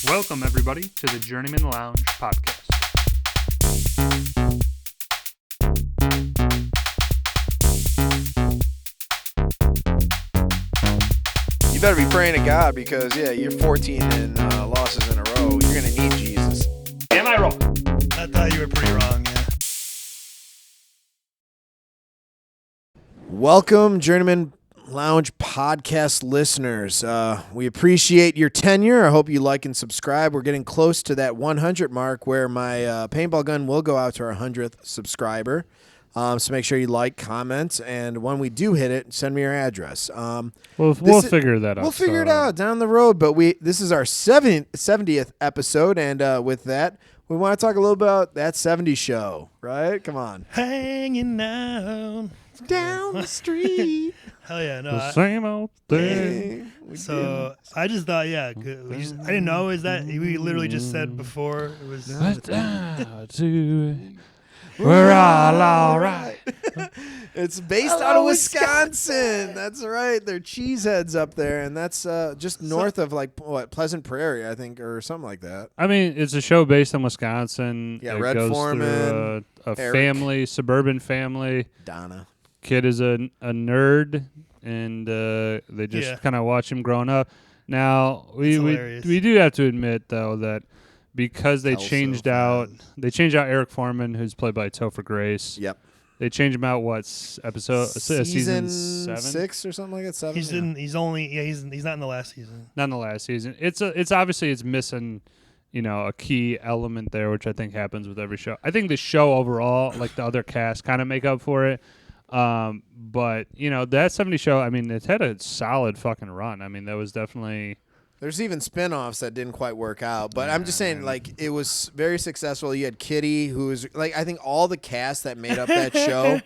Welcome, everybody, to the Journeymen Lounge podcast. You better be praying to God because, you're 14 and losses in a row. You're going to need Jesus. Am I wrong? I thought you were pretty wrong, yeah. Welcome, Journeymen Lounge podcast listeners. We appreciate your tenure. I hope you like and subscribe. We're getting close to that 100 mark where my paintball gun will go out to our 100th subscriber. So make sure you like, comment, and when we do hit it, send me your address. We'll figure that out. We'll figure it out down the road, but this is our 70th episode, and with that, we want to talk a little about that 70s show, right? Come on. Hanging out Down the street. Hell yeah, no. The same old thing. So I just thought, I didn't know is that we literally just said before it was. We're all right. It's based out of Wisconsin. That's right. They're cheeseheads up there, and that's just north of Pleasant Prairie, I think, or something like that. I mean, it's a show based in Wisconsin. Yeah, it Red goes Foreman, through a Eric. family, suburban family. Donna. Kid is a nerd, and they just kind of watch him growing up. Now we do have to admit though that because they changed out Eric Foreman, who's played by Topher Grace. Yep. They changed him out. Season 7? 6 or something like that. 7. He's not in the last season. Not in the last season. It's obviously it's missing, a key element there, which I think happens with every show. I think the show overall, like the other cast, kind of make up for it. But that 70 show, I mean, it's had a solid fucking run. I mean, that was definitely. There's even spinoffs that didn't quite work out, but I'm just saying, it was very successful. You had Kitty, who was I think all the cast that made up that show.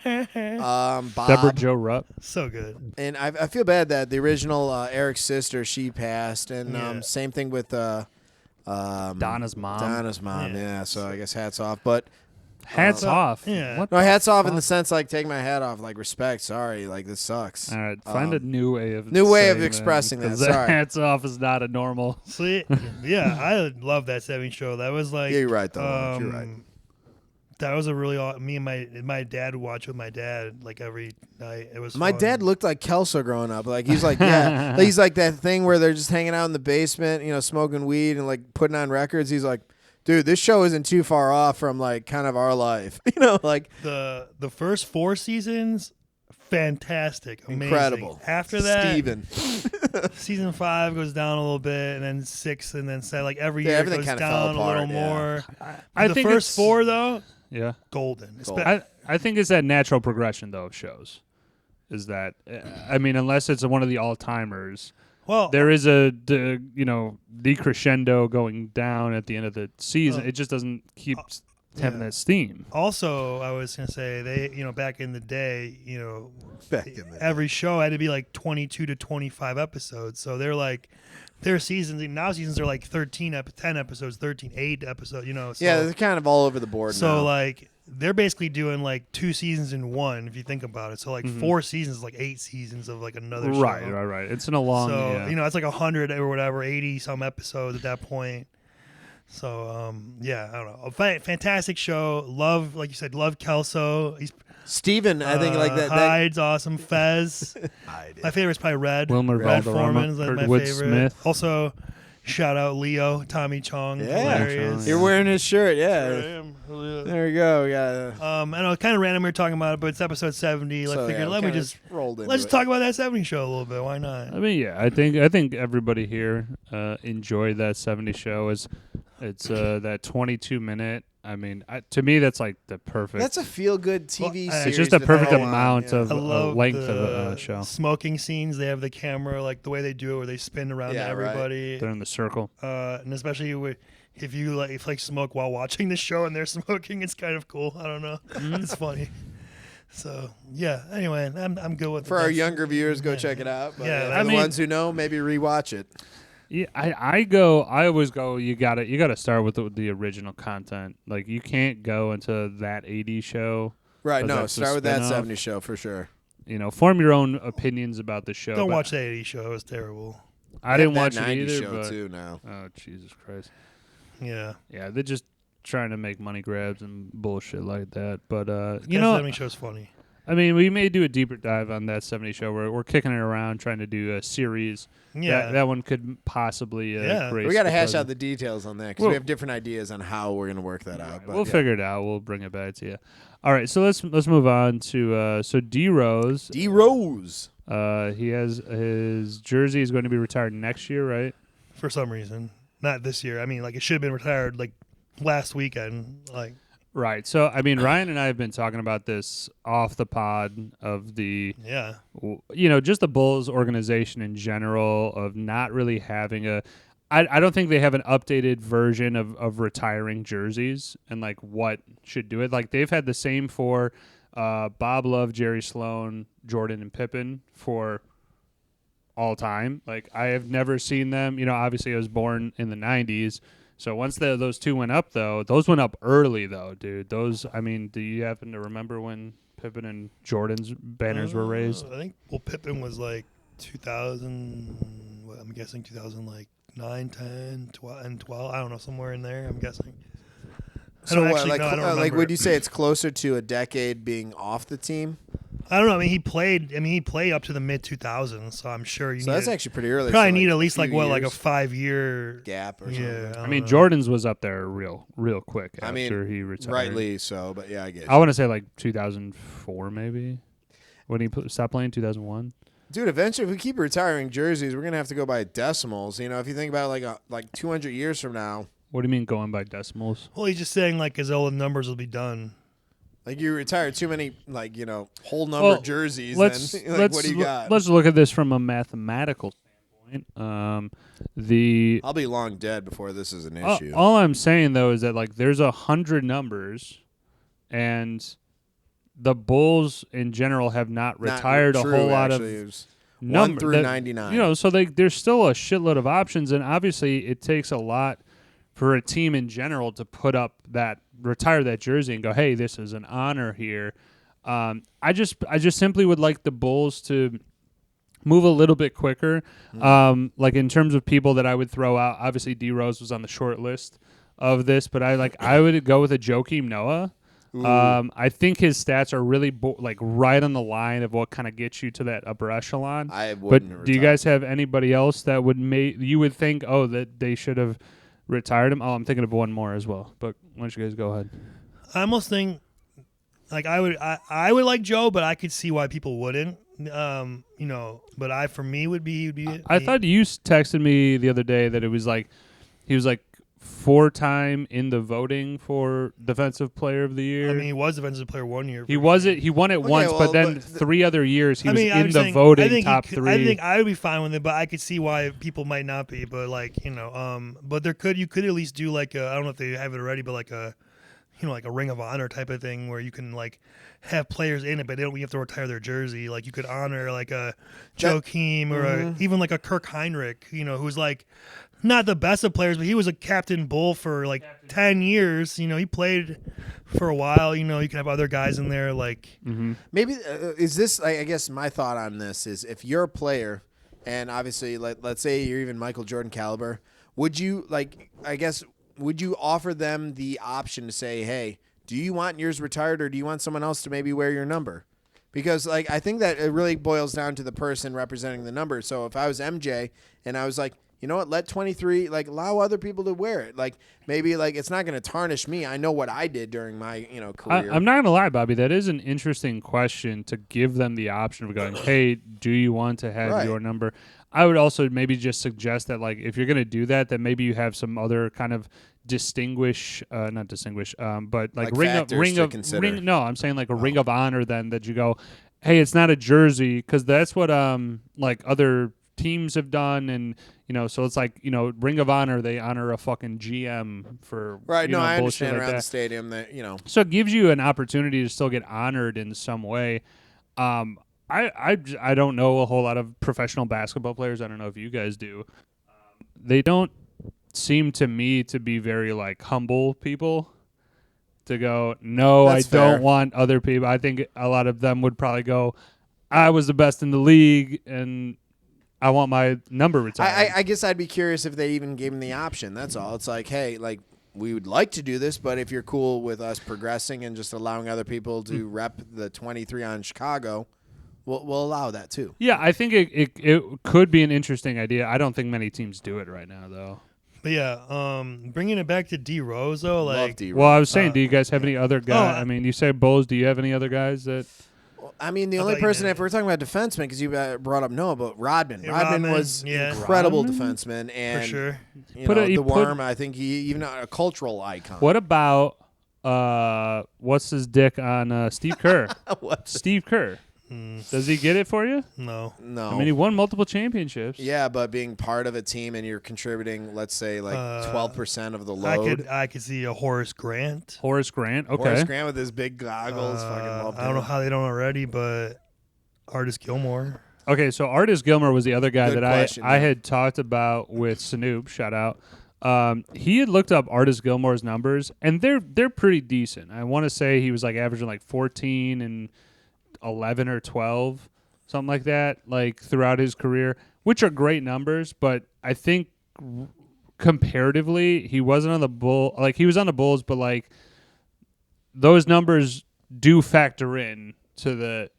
Bob, Deborah Jo Rupp, so good. And I feel bad that the original Eric's sister, she passed, and same thing with Donna's mom. Yeah. So I guess hats off, but. Hats off. Yeah. What no, hats off in the sense take my hat off, respect. Sorry, this sucks. All right, find a new way of expressing that. Sorry, hats off is not a normal. See, I love that 70 show. That was you're right though. You're right. That was a really me and my dad would watch with my dad every night. It was my fun. dad looked like Kelso growing up. He's he's like that thing where they're just hanging out in the basement, smoking weed and putting on records. He's like, dude, this show isn't too far off from kind of our life. The first 4 seasons, fantastic, amazing. Incredible. After that, Steven. season 5 goes down a little bit, and then 6, and then 7. Every year it goes down a little more. I the think first 4 though, golden. I think it's that natural progression though of shows. Is that I mean, unless it's one of the all timers. Well, there is a decrescendo going down at the end of the season. It just doesn't keep having that steam. Also, I was gonna say they, back in the day, every show had to be 22 to 25 episodes. So they're their seasons now seasons are 10 episodes, 8 episodes. So, they're kind of all over the board. So now. They're basically doing 2 seasons in one, if you think about it. So 4 seasons, 8 seasons of another show. Right. It's in a long. So it's 100 or whatever, 80 some episodes at that point. So I don't know. A fantastic show. Love, like you said, love Kelso. He's Steven, I think that. Hyde's awesome. Fez. My favorite is probably Red. Wilmer Red Valderrama, Foreman is my Kurtwood favorite. Smith. Also, shout out Leo, Tommy Chong. Yeah, hilarious. You're wearing his shirt. Yeah. Sure I am. There we go. Yeah. I know, kind of random we were talking about it, but it's episode 70. I figured let's just talk about that 70 show a little bit. Why not? I mean, I think everybody here enjoyed that 70 show. It's that 22-minute. I mean, to me, that's the perfect. That's a feel-good TV series. It's just a perfect amount of length of a show. Smoking scenes. They have the camera, the way they do it, where they spin around everybody. Right. They're in the circle. And especially if you smoke while watching the show and they're smoking, it's kind of cool. I don't know. It's funny. So anyway, I'm good with. For our younger viewers, go check it out. But for the ones who know, maybe rewatch it. Yeah, I always go. You gotta start with the original content. You can't go into that 80s show. Right. No, start with that 70s show for sure. Form your own opinions about the show. Don't watch the 80s show. It was terrible. I didn't watch that it 90s either. show But, too now. oh, Jesus Christ. Yeah. Yeah, they're just trying to make money grabs and bullshit like that. But, you That know, 70 show's funny. I mean, we may do a deeper dive on that 70 show. We're kicking it around, trying to do a series. Yeah. That one could possibly grace We got to the hash present. out the details on that because we have different ideas on how we're going to work that out. But We'll figure it out. We'll bring it back to you. All right, so let's move on to D Rose. D Rose. He has his jersey is going to be retired next year, right? For some reason. Not this year. I mean, like, it should have been retired, like, last weekend. Like, Right. So, I mean, Ryan and I have been talking about this off the pod of the, just the Bulls organization in general of not really having I don't think they have an updated version of retiring jerseys and, like, what should do it. Like, they've had the same for Bob Love, Jerry Sloan, Jordan, and Pippen for all time. Like, I have never seen them. You know, obviously I was born in the 90s. So once those two went up, though, those went up early, though, dude. Those, I mean, do you happen to remember when Pippen and Jordan's banners were raised? I think, Pippen was like 2000, I'm guessing 2009, 10, 12, and 12. I don't know, somewhere in there, I'm guessing. So what, like would you say it's closer to a decade being off the team? I don't know. I mean, he played up to the mid 2000s, so I'm sure you. So that's actually pretty early. Probably so need like at least like 5 year gap or something. I mean, know. Jordan's was up there real quick after I mean, he retired. rightly so, but yeah, I guess. I want to say like 2004 maybe when he stopped playing. 2001. Dude, eventually, if we keep retiring jerseys, we're gonna have to go by decimals. You know, if you think about like 200 years from now. What do you mean going by decimals? Well, he's just saying like his old numbers will be done. Like you retire too many, like, whole number jerseys. Let's what do you got? Let's look at this from a mathematical standpoint. I'll be long dead before this is an issue. All I'm saying though is that like there's 100 numbers, and the Bulls in general have not retired a whole lot of numbers. 1 1 through 99. So there's still a shitload of options, and obviously it takes a lot for a team in general to retire that jersey and go, hey, this is an honor here. I just simply would like the Bulls to move a little bit quicker. Like in terms of people that I would throw out, obviously D Rose was on the short list of this, but I would go with a Joakim Noah. I think his stats are really right on the line of what kind of gets you to that upper echelon. I wouldn't. But do you guys have anybody else that would you would think, that they should have retired him? I'm thinking of one more as well. But why don't you guys go ahead? I almost think, like I would like Joe, but I could see why people wouldn't. But for me would be. I thought you texted me the other day that it was like he was like 4-time in the voting for Defensive Player of the Year. I mean, he was Defensive Player 1 year. He won it once, but then 3 other years he was in the voting top 3. I think I would be fine with it, but I could see why people might not be. But but you could at least do like I don't know if they have it already, but like a Ring of Honor type of thing where you can like have players in it, but they don't have to retire their jersey. Like you could honor like a Joakim or even like a Kirk Heinrich, who's like not the best of players, but he was a Captain Bull for like 10 years. He played for a while. You can have other guys in there like maybe is this? I guess my thought on this is if you're a player, and obviously let's say you're even Michael Jordan caliber, would you would you offer them the option to say, hey, do you want yours retired or do you want someone else to maybe wear your number? Because I think that it really boils down to the person representing the number. So if I was MJ and I was like, you know what, let 23, allow other people to wear it. Maybe it's not going to tarnish me. I know what I did during my, career. I'm not going to lie, Bobby. That is an interesting question to give them the option of going, hey, do you want to have your number? I would also maybe just suggest that, if you're going to do that, then maybe you have some other kind of but I'm saying a Ring of Honor then that you go, hey, it's not a jersey, because that's what other teams have done, and so it's Ring of Honor, they honor a fucking GM for I understand like around that. the stadium that so it gives you an opportunity to still get honored in some way. I don't know a whole lot of professional basketball players. I don't know if you guys do. They don't seem to me to be very humble people to go, no, That's I fair. don't want other people. I think a lot of them would probably go, I was the best in the league, and I want my number retired. I guess I'd be curious if they even gave him the option. That's all. It's like, hey, like we would like to do this, but if you're cool with us progressing and just allowing other people to rep the 23 on Chicago, we'll allow that too. Yeah, I think it could be an interesting idea. I don't think many teams do it right now, though. But yeah, bringing it back to D Rose though, like, D-Rose. Well, I was saying, do you guys have any other guys? Oh, I mean, you say Bulls. Do you have any other guys that? I mean, the I only thought you person, did. if we're talking about defensemen, because you brought up Noah, but Rodman. Yeah, Rodman was yeah. incredible Rodman? defenseman, and for sure. you Put know, a- he the put- Worm. I think he even a cultural icon. What about what's his dick on Steve Kerr? What? Steve Kerr. Does he get it for you? No. No. I mean, he won multiple championships. Yeah, but being part of a team and you're contributing, let's say, like 12% of the load. I could see a Horace Grant. Horace Grant. Okay. Horace Grant with his big goggles. Fucking loved I don't know him. how they don't already, but Artis Gilmore. Okay, so Artis Gilmore was the other guy Good that question, I yeah. had talked about with Snoop. Shout out. He had looked up Artis Gilmore's numbers, and they're pretty decent. I want to say he was like averaging like 14 and 11 or 12, something like that, like throughout his career, which are great numbers. But I think comparatively, he wasn't on the Bull. Like he was on the Bulls, but like those numbers do factor in to the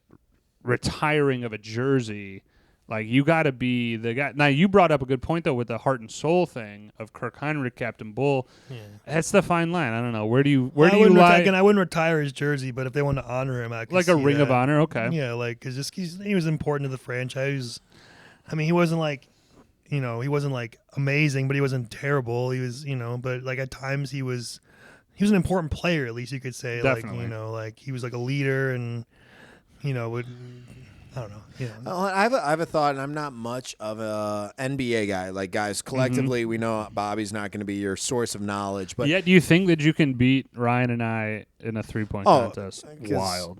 retiring of a jersey. Like you got to be the guy. Now you brought up a good point though with the heart and soul thing of Kirk Heinrich, Captain Bull. Yeah. That's the fine line. I don't know. Where do you I lie? wouldn't retire his jersey, but if they want to honor him, I could Like a see ring of that. honor. Okay. Yeah, like because he was important to the franchise. I mean, he wasn't like, he wasn't like amazing, but he wasn't terrible. He was, but like at times he was an important player. At least you could say, Definitely. like like he was like a leader and would. I don't know. I have a thought, and I'm not much of a NBA guy. Like guys, collectively, we know Bobby's not going to be your source of knowledge, but Yet, do you think that you can beat Ryan and I in a 3-point contest? 'cause Wild.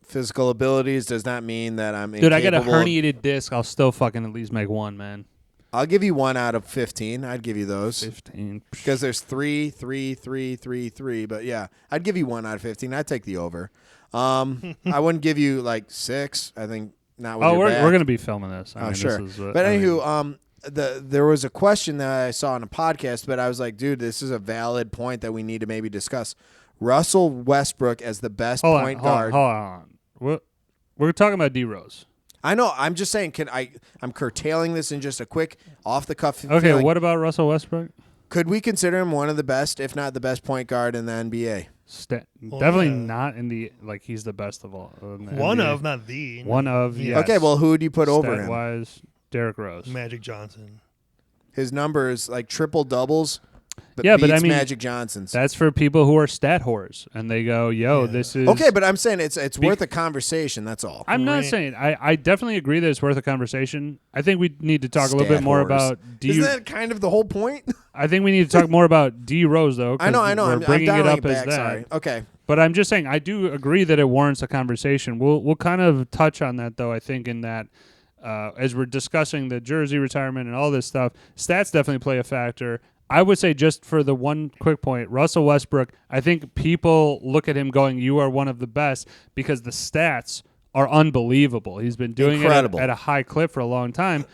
physical abilities does not mean that I'm Dude, I got a incapable of- herniated disc. I'll still fucking at least make one, man. I'll give you 1 out of 15. I'd give you those 15. because there's 3, 3, 3, 3, 3. But yeah, I'd give you 1 out of 15. I'd take the over. I wouldn't give you like 6. I think not. With Oh, your we're back. going to be filming this. I Oh, mean, sure. This is what, But I mean, anywho, there was a question that I saw on a podcast, but I was like, dude, this is a valid point that we need to maybe discuss. Russell Westbrook as the best point guard. Hold on. We're talking about D Rose. I know. I'm just saying. I'm curtailing this in just a quick off the cuff. Okay, feeling. what about Russell Westbrook? Could we consider him one of the best, if not the best point guard in the NBA? Definitely yeah. not in the he's the best of all. In the One NBA. of, not the. One of. Yeah. Yes. Okay, well, who would you put over him? Stat-wise, Derrick Rose. Magic Johnson. His numbers like triple doubles. Yeah, but beats I mean, Magic Johnson's. That's for people who are stat whores, and they go, "Yo, Yeah. this is Okay, but I'm saying it's worth a conversation. That's all. I'm not Grant- saying I definitely agree that it's worth a conversation. I think we need to talk a little Stat bit more whores. about D. Isn't that kind of the whole point? I think we need to talk more about D Rose though. 'cause I know. We're I'm bringing it dialing up it as back. that. Sorry. Okay. But I'm just saying I do agree that it warrants a conversation. We'll kind of touch on that though. I think in that as we're discussing the jersey retirement and all this stuff, stats definitely play a factor. I would say just for the one quick point, Russell Westbrook, I think people look at him going, you are one of the best because the stats are unbelievable. He's been doing Incredible. it at a high clip for a long time.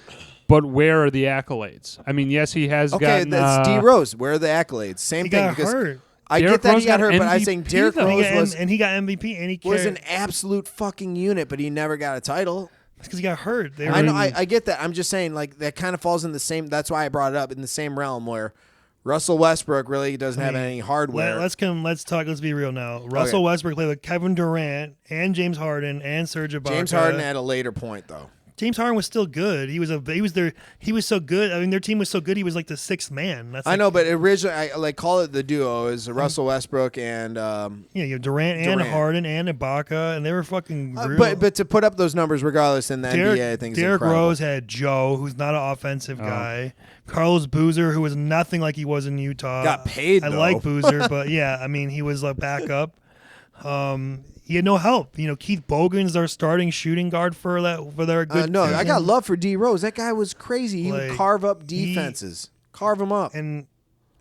But where are the accolades? I mean, yes, he has Okay, gotten... that's D Rose. Where are the accolades? Same He thing. got because hurt. I Derrick get that Rose he got got hurt, but I'm saying MVP Derrick though. Rose And he got MVP, and he was carried. an absolute fucking unit, but he never got a title. Because he got hurt. They I know. were- I get that. I'm just saying, like that kind of falls in the same. That's why I brought it up in the same realm where Russell Westbrook really doesn't have any hardware. Let's be real now. Russell Westbrook played with Kevin Durant and James Harden and Serge Ibaka. James Harden at a later point, though. James Harden was still good. He was so good. I mean, their team was so good. He was like the sixth man. That's I like, know, but originally, I like call it the duo is Russell Westbrook and. you have Durant and Durant. Harden and Ibaka, and they were fucking. Real. But to put up those numbers, regardless in the NBA, I think is Derrick incredible. Rose had Joe, who's not an offensive guy. Carlos Boozer, who was nothing like he was in Utah. Got paid, I though. like Boozer, but yeah, I mean, he was a backup. He had no help. Keith Bogan's our starting shooting guard for their good. No, I season. got love for D Rose. That guy was crazy. He would Like, carve up defenses, carve them up. And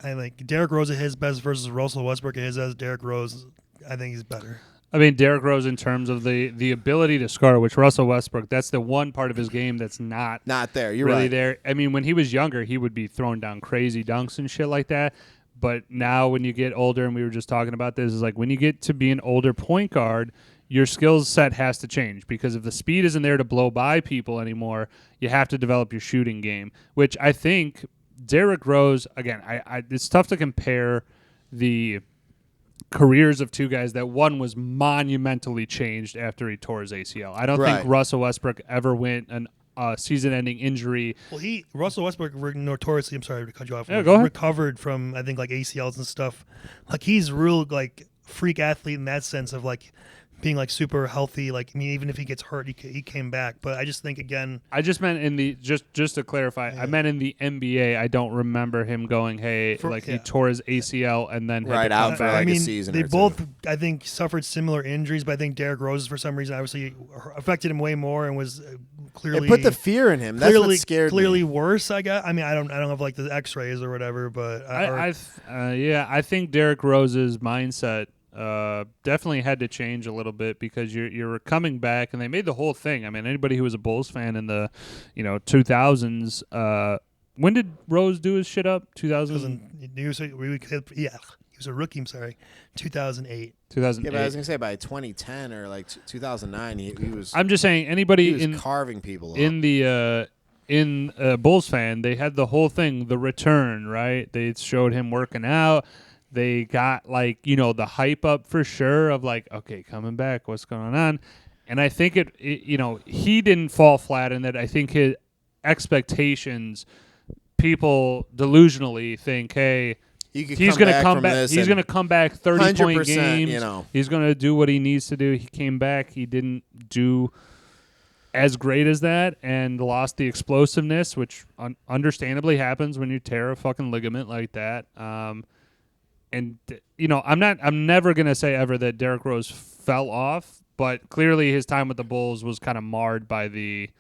I like Derrick Rose at his best versus Russell Westbrook at his best. Derrick Rose, I think he's better. I mean, Derrick Rose in terms of the ability to score, which Russell Westbrook, that's the one part of his game that's not there. You're really right. there. I mean, when he was younger, he would be throwing down crazy dunks and shit like that. But now when you get older, and we were just talking about this, is like when you get to be an older point guard, your skills set has to change because if the speed isn't there to blow by people anymore, you have to develop your shooting game, which I think Derrick Rose, again, it's tough to compare the careers of two guys that one was monumentally changed after he tore his ACL. I don't think Russell Westbrook ever went an season-ending injury. Well, Russell Westbrook notoriously, I'm sorry to cut you off, go ahead. recovered from, I think, like ACLs and stuff. Like, he's real, like, freak athlete in that sense of, like, being, like, super healthy. Like, I mean, even if he gets hurt, he came back. But I just think, again... I just meant in the... Just to clarify, I meant in the NBA, I don't remember him going, he tore his ACL and then had to come out for, back. like, a season they or both, two. I think, suffered similar injuries, but I think Derrick Rose, for some reason, obviously affected him way more and was clearly... It put the fear in him. That's what scared clearly me. worse, I guess. I mean, I don't have, like, the x-rays or whatever, but... I think Derrick Rose's mindset definitely had to change a little bit because you're coming back, and they made the whole thing. I mean, anybody who was a Bulls fan in the 2000s. When did Rose do his shit up? 2000. He was a rookie. I'm sorry, 2008. 2008. Yeah, but I was gonna say by 2010 or like 2009, he was. I'm just saying anybody he was carving people in the Bulls fan, they had the whole thing, the return, right? They showed him working out. They got the hype up for sure of like, okay, coming back, what's going on? And I think he didn't fall flat in that. I think his expectations, people delusionally think, hey, he's going to come back. He's going to come back 30-point games. He's going to do what he needs to do. He came back. He didn't do as great as that and lost the explosiveness, which understandably happens when you tear a fucking ligament like that. And I'm never gonna say ever that Derrick Rose fell off, but clearly his time with the Bulls was kind of marred by the,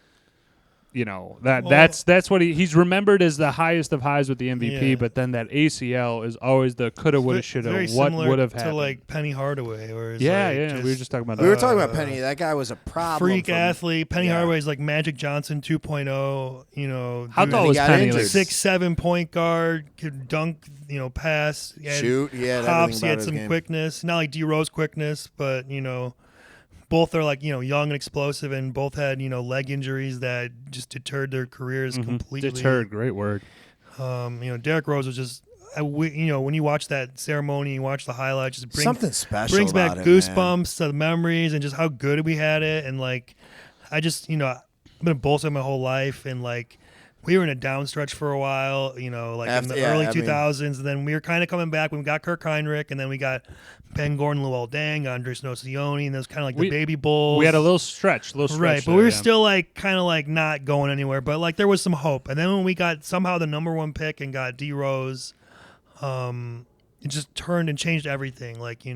that's what he's remembered as the highest of highs with the MVP. Yeah. But then that ACL is always the coulda, woulda, shoulda. What would have happened? To like Penny Hardaway, or we were just talking about that. We were talking about Penny. That guy was a problem. Freak athlete. Penny Hardaway is like Magic Johnson 2.0. How tall was Penny? 6'7" point guard, could dunk, pass, shoot. Yeah, hops. He had some quickness. Not like D Rose quickness, but both are like young and explosive, and both had leg injuries that just deterred their careers completely. Deterred, great word. Derrick Rose was just when you watch that ceremony, you watch the highlights, just something special. Brings back about goosebumps to the memories and just how good we had it. And like, I just I've been a Bulls fan my whole life, and like we were in a down stretch for a while, in the early 2000s, and then we were kind of coming back when we got Kirk Heinrich, and then we got Ben Gordon, Luol Deng, Andres Nocioni, and it was kind of like the baby Bulls. We had a little stretch right? But we were still like kind of like not going anywhere, but like there was some hope. And then when we got somehow the number 1 pick and got D Rose, it just turned and changed everything. Like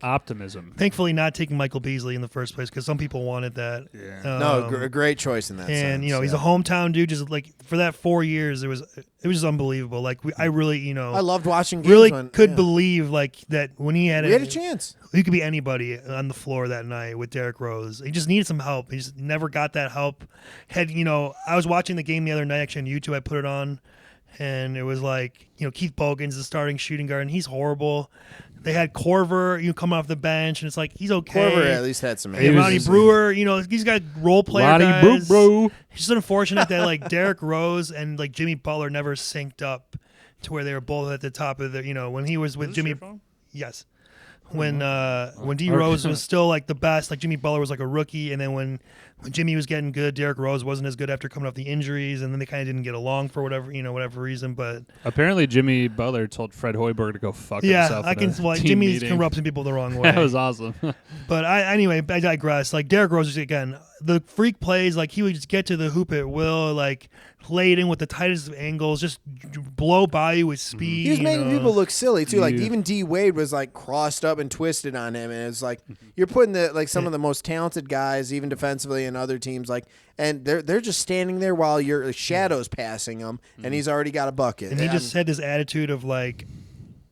optimism. Thankfully, not taking Michael Beasley in the first place because some people wanted that. Yeah. a great choice in that sense. And he's a hometown dude. Just like for that 4 years, it was just unbelievable. Like I really I loved watching games. Really could believe like that when he had a chance. He could be anybody on the floor that night with Derrick Rose. He just needed some help. He just never got that help. I was watching the game the other night actually on YouTube. I put it on. And it was like, Keith Bogan's the starting shooting guard, and he's horrible. They had Korver, coming off the bench, and it's like, he's okay. Korver at least had some Ronnie Brewer, he's got role player guys. Bro. It's just unfortunate that, like, Derrick Rose and, like, Jimmy Butler never synced up to where they were both at the top of the, when he was with Jimmy. Yes. When D Rose was still like the best, like Jimmy Butler was like a rookie, and then when Jimmy was getting good, Derrick Rose wasn't as good after coming off the injuries, and then they kind of didn't get along for whatever reason. But apparently Jimmy Butler told Fred Hoiberg to go fuck himself. Yeah, Jimmy can rub some people the wrong way. That was awesome. But I digress. Like Derrick Rose, again, the freak plays, like he would just get to the hoop at will, like lay it in with the tightest of angles, just blow by you with speed. He was making people look silly too. Like even D Wade was like crossed up and twisted on him, and it's like you're putting some of the most talented guys, even defensively, in other teams, and they're just standing there while your shadow's passing them, and he's already got a bucket. And he just had this attitude of like,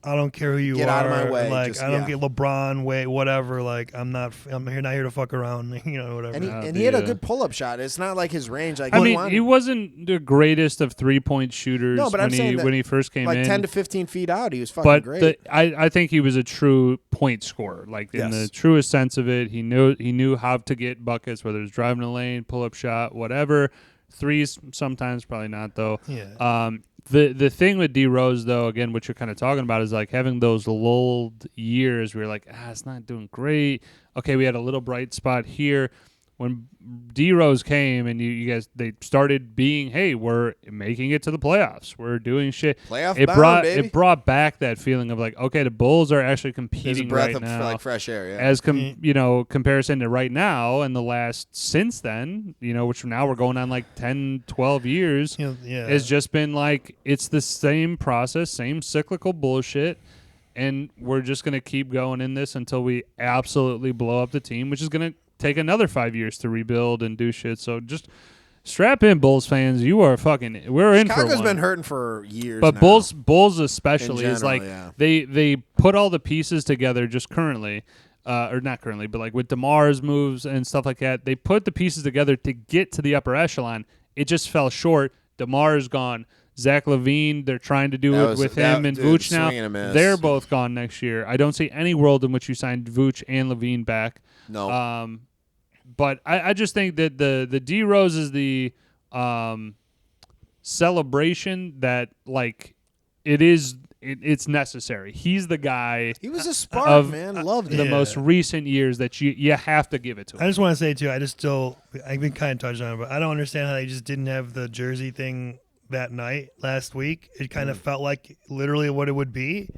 I don't care who you Get are. out of my way. Like Just, I don't yeah. get LeBron way, whatever. Like I'm not here to fuck around. Whatever. And he had a good pull-up shot. It's not like his range. Like I mean, he wasn't the greatest of 3-point shooters when he first came like in. 10 to 15 feet out, he was fucking great. I think he was a true point scorer, like in the truest sense of it. He knew how to get buckets, whether it's driving the lane, pull-up shot, whatever. Threes sometimes, probably not though. Yeah. The thing with D Rose though, again, what you're kind of talking about is like having those lulled years where you're like, it's not doing great. Okay, we had a little bright spot here. When D Rose came and you guys, they started being, hey, we're making it to the playoffs. We're doing shit. It brought back that feeling of like, okay, the Bulls are actually competing right now. There's a breath of like fresh air. Yeah. As comparison to right now and the last since then, which now we're going on like 10, 12 years, has just been like it's the same process, same cyclical bullshit. And we're just going to keep going in this until we absolutely blow up the team, which is going to take another 5 years to rebuild and do shit. So just strap in, Bulls fans. You are fucking. We're in for one. Chicago's been hurting for years. But now. Bulls especially general, is like yeah. they put all the pieces together just currently, or not currently, but like with DeMar's moves and stuff like that. They put the pieces together to get to the upper echelon. It just fell short. DeMar's gone. Zach LaVine, they're trying to do it with him and Vooch now. They're both gone next year. I don't see any world in which you signed Vooch and LaVine back. No. But I just think that the D Rose is the celebration that like it's necessary. He's the guy. He was a spark, man. Loved the most recent years that you have to give it to him. I just want to say too, I've been kind of touched on it, but I don't understand how they just didn't have the jersey thing that night last week. It kind of felt like literally what it would be.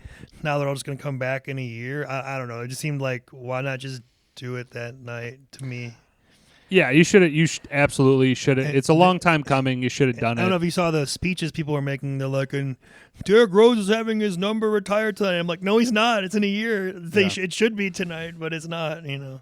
Now they're all just going to come back in a year. I don't know. It just seemed like, why not just do it that night to me? Yeah, you absolutely should have. It's a long time coming. You should have done it. I don't know if you saw the speeches people were making. They're like, and Derrick Rose is having his number retired tonight. I'm like, no, he's not. It's in a year. It should be tonight, but it's not, Can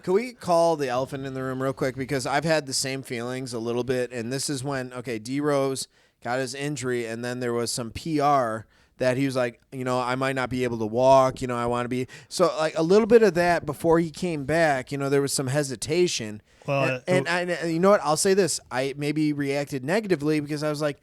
we call the elephant in the room real quick? Because I've had the same feelings a little bit. And this is when, D Rose got his injury. And then there was some PR that he was like, I might not be able to walk. I want to be. So like a little bit of that before he came back, there was some hesitation. Well, and you know what? I'll say this. I maybe reacted negatively because I was like,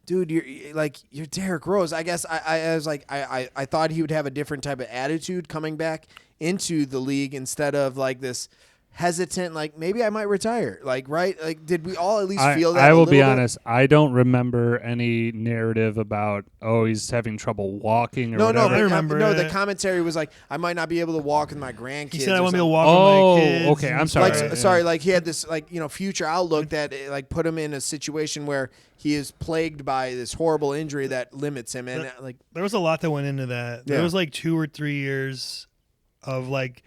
dude, you're Derrick Rose. I guess I was like, I thought he would have a different type of attitude coming back into the league instead of like this hesitant, like maybe I might retire. Like, right? Like, did we all at least feel that? I will be honest. I don't remember any narrative about he's having trouble walking or whatever. I remember. No, the commentary was like, I might not be able to walk with my grandkids. He said I want to be able to walk with my kids. Okay, I'm sorry. Sorry, like he had this future outlook that like put him in a situation where he is plagued by this horrible injury that limits him. And like there was a lot that went into that. There was like 2 or 3 years of like.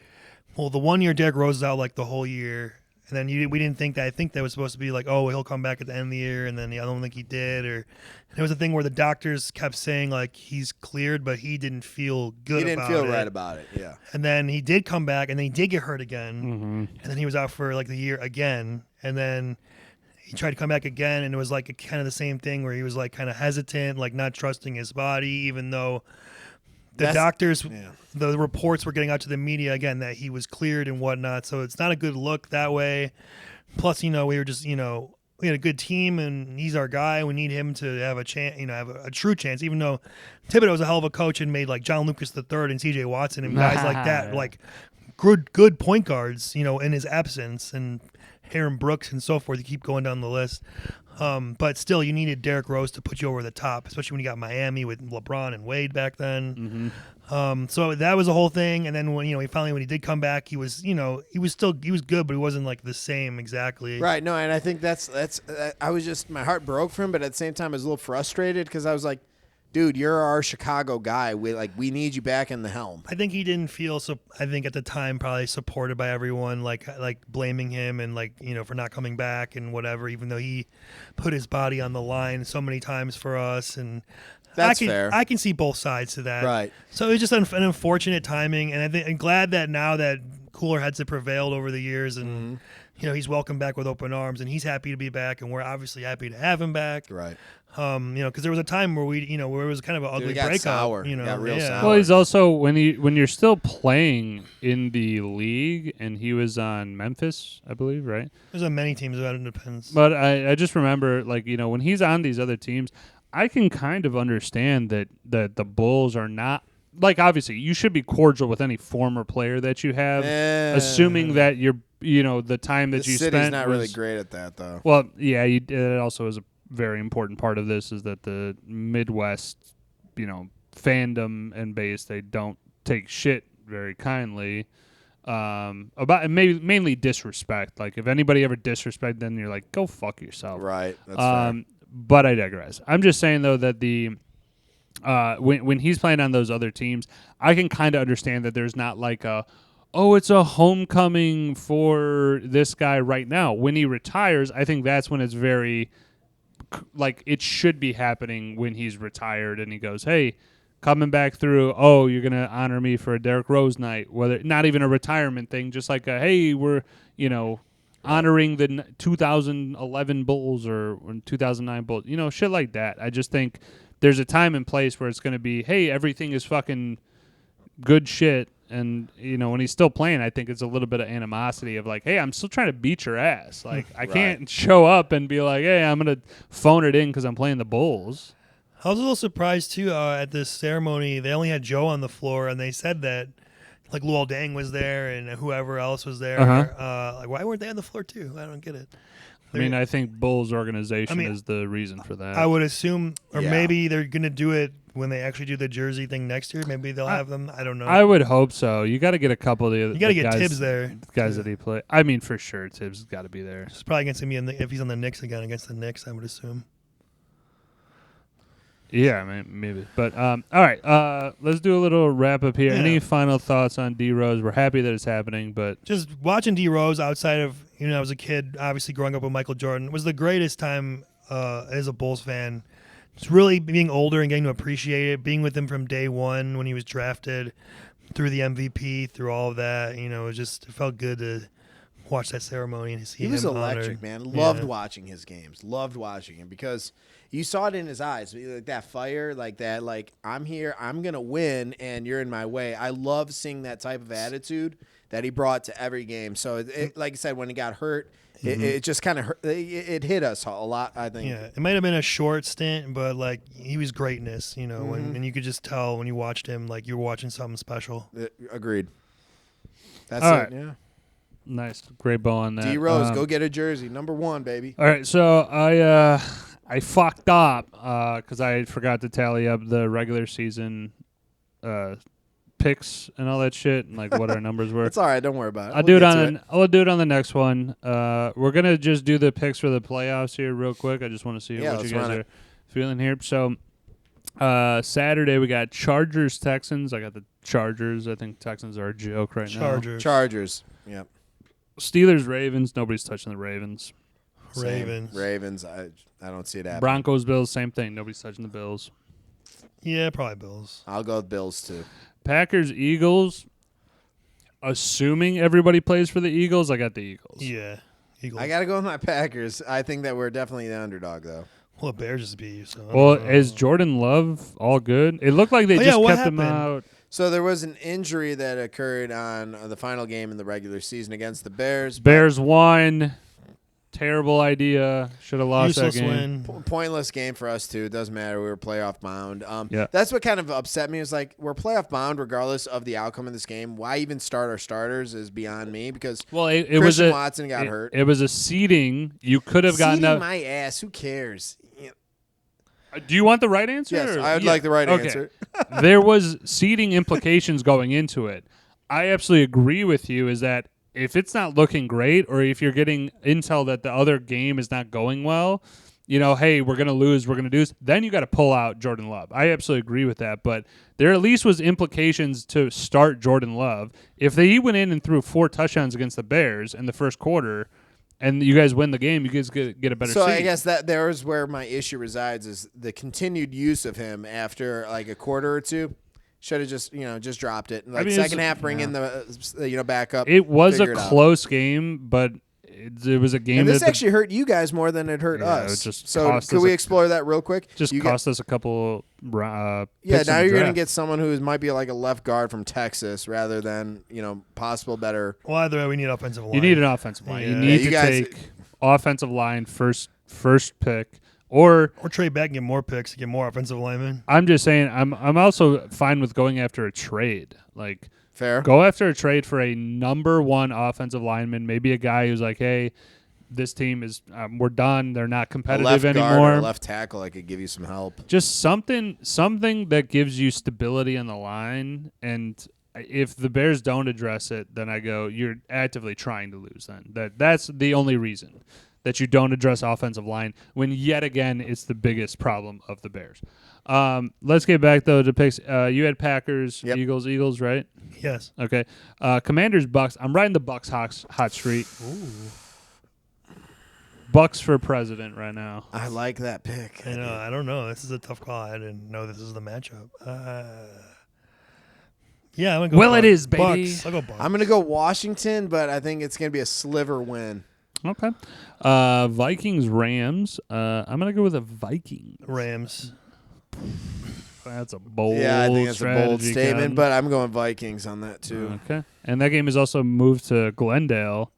Well, the 1 year Derrick Rose is out like the whole year, and then we didn't think that. I think that was supposed to be like, he'll come back at the end of the year, and then I don't think he did. Or there was a thing where the doctors kept saying like he's cleared, but he didn't feel good. He didn't feel right about it. Yeah. And then he did come back, and then he did get hurt again, and then he was out for like the year again, and then he tried to come back again, and it was like kind of the same thing where he was like kind of hesitant, like not trusting his body, even though. The doctors, the reports were getting out to the media again that he was cleared and whatnot. So it's not a good look that way. Plus, we were just, we had a good team and he's our guy. We need him to have a chance, have a true chance. Even though Thibodeau was a hell of a coach and made like John Lucas III and C.J. Watson and guys like that, like good point guards, in his absence, and Aaron Brooks and so forth. You keep going down the list. But still, you needed Derrick Rose to put you over the top, especially when you got Miami with LeBron and Wade back then. So that was a whole thing. And then when when he did come back, he was he was good, but he wasn't like the same exactly. Right. No, and I think that's I was just my heart broke for him, but at the same time I was a little frustrated because I was like, dude, you're our Chicago guy. We need you back in the helm. I think he didn't feel so. I think at the time probably supported by everyone, like blaming him and for not coming back and whatever. Even though he put his body on the line so many times for us, and that's fair. I can see both sides to that. Right. So it was just an unfortunate timing, and I'm glad that now that cooler heads have prevailed over the years, and he's welcomed back with open arms, and he's happy to be back, and we're obviously happy to have him back. Right. Because there was a time where where it was kind of an ugly breakup. Sour. Got real sour. Well, he's also when you're still playing in the league, and he was on Memphis, I believe, right? There's many teams that it depends. But I just remember, when he's on these other teams, I can kind of understand that the Bulls are not. Obviously, you should be cordial with any former player that you have, assuming that you're, the time that you spent. The city's not really great at that, though. Well, yeah, it also is a very important part of this is that the Midwest, fandom and base, they don't take shit very kindly. About mainly disrespect. Like if anybody ever disrespect, then you're like, go fuck yourself. Right. That's fair. But I digress. I'm just saying though that the when he's playing on those other teams, I can kind of understand that there's not like it's a homecoming for this guy right now. When he retires, I think that's when it's very it should be happening when he's retired and he goes, hey, coming back through, you're going to honor me for a Derrick Rose night, whether not even a retirement thing, just like hey, we're, honoring the 2011 Bulls or 2009 Bulls, shit like that. I just think there's a time and place where it's going to be, hey, everything is fucking good shit. And, when he's still playing, I think it's a little bit of animosity of hey, I'm still trying to beat your ass. I can't show up and be like, hey, I'm going to phone it in because I'm playing the Bulls. I was a little surprised, too, at this ceremony. They only had Joe on the floor, and they said that, Luol Deng was there and whoever else was there. Why weren't they on the floor, too? I don't get it. I think Bulls organization is the reason for that. I would assume, or maybe they're going to do it when they actually do the jersey thing next year. Maybe they'll have them. I don't know. I would hope so. You got to get a couple of the other. You got to get guys, Tibbs there. Guys that he play. For sure, Tibbs has got to be there. It's probably against him if he's on the Knicks again against the Knicks. I would assume. Yeah, maybe. But all right, let's do a little wrap up here. Yeah. Any final thoughts on D Rose? We're happy that it's happening, but just watching D Rose outside of as a kid, obviously growing up with Michael Jordan was the greatest time as a Bulls fan. Just really being older and getting to appreciate it, being with him from day one when he was drafted, through the MVP, through all of that. It felt good to watch that ceremony and see him. He was electric, honored. Man. Loved watching his games. Loved watching him because you saw it in his eyes, that fire, that, I'm here, I'm going to win, and you're in my way. I love seeing that type of attitude that he brought to every game. So, like I said, when he got hurt, it just kind of it hit us a lot, I think. Yeah, it might have been a short stint, but, he was greatness, and you could just tell when you watched him, you were watching something special. Agreed. That's all it, right. yeah. Nice. Great ball on that. D Rose, go get a jersey. Number 1, baby. All right, so I fucked up because I forgot to tally up the regular season picks and all that shit and what our numbers were. It's all right. Don't worry about it. I'll do it on the next one. We're gonna just do the picks for the playoffs here real quick. I just want to see what you guys are feeling here. So Saturday we got Chargers Texans. I got the Chargers. I think Texans are a joke right now. Chargers. Yep. Steelers Ravens. Nobody's touching the Ravens. Ravens. I don't see it happening. Broncos Bills. Same thing. Nobody's touching the Bills. Yeah, probably Bills. I'll go with Bills too. Packers Eagles. Assuming everybody plays for the Eagles, I got the Eagles. Yeah, Eagles. I got to go with my Packers. I think that we're definitely the underdog, though. Well, the Bears just beat you. So is Jordan Love all good? It looked like they kept him out. So there was an injury that occurred on the final game in the regular season against the Bears. Bears won. Terrible idea. Should have lost Useless that game. Win. Pointless game for us, too. It doesn't matter. We were playoff bound. Yeah. That's what kind of upset me. Is we're playoff bound regardless of the outcome of this game. Why even start our starters is beyond me because Christian Watson got hurt. It was a seeding. You could have gotten that. My ass. Who cares? Do you want the right answer? Yes, I would like the right answer. There was seeding implications going into it. I absolutely agree with you is that if it's not looking great or if you're getting intel that the other game is not going well, hey, we're going to lose, we're going to do this, then you got to pull out Jordan Love. I absolutely agree with that, but there at least was implications to start Jordan Love. If he went in and threw 4 touchdowns against the Bears in the first quarter and you guys win the game, you guys get a better seed. So I guess that there is where my issue resides is the continued use of him after a quarter or two. Should have just dropped it. Like I mean, second half, bring in the backup. It was a figure it out. close game, but it was a game And this that actually hurt you guys more than it hurt us. It just so could we explore that real quick? Just cost us a couple. Yeah, now you're gonna get someone who might be like a left guard from Texas rather than possible better. Well, either way, we need offensive line. You need an offensive line. Yeah. You need to take offensive line first pick. Or trade back and get more picks to get more offensive linemen. I'm just saying I'm also fine with going after a trade. Like fair. Go after a trade for a number one offensive lineman, maybe a guy who's like, hey, this team is we're done. They're not competitive anymore. Left guard or left tackle, I could give you some help. Just something that gives you stability on the line. And if the Bears don't address it, then I go, you're actively trying to lose. Then that's the only reason that you don't address offensive line, when yet again it's the biggest problem of the Bears. Let's get back, though, to picks. You had Packers, Eagles, right? Yes. Okay. Commanders, Bucks. I'm riding the Bucks hot streak. Ooh. Bucks for president right now. I like that pick. I don't know. This is a tough call. I didn't know this is the matchup. Yeah, I'm going to go Bucks. It is, baby. Bucks. I'll go Bucks. I'm going to go Washington, but I think it's going to be a sliver win. Okay. Vikings, Rams. I'm going to go with the Vikings. Rams. That's a bold Yeah, I think that's a bold strategy, statement, but I'm going Vikings on that, too. Okay. And that game is also moved to Glendale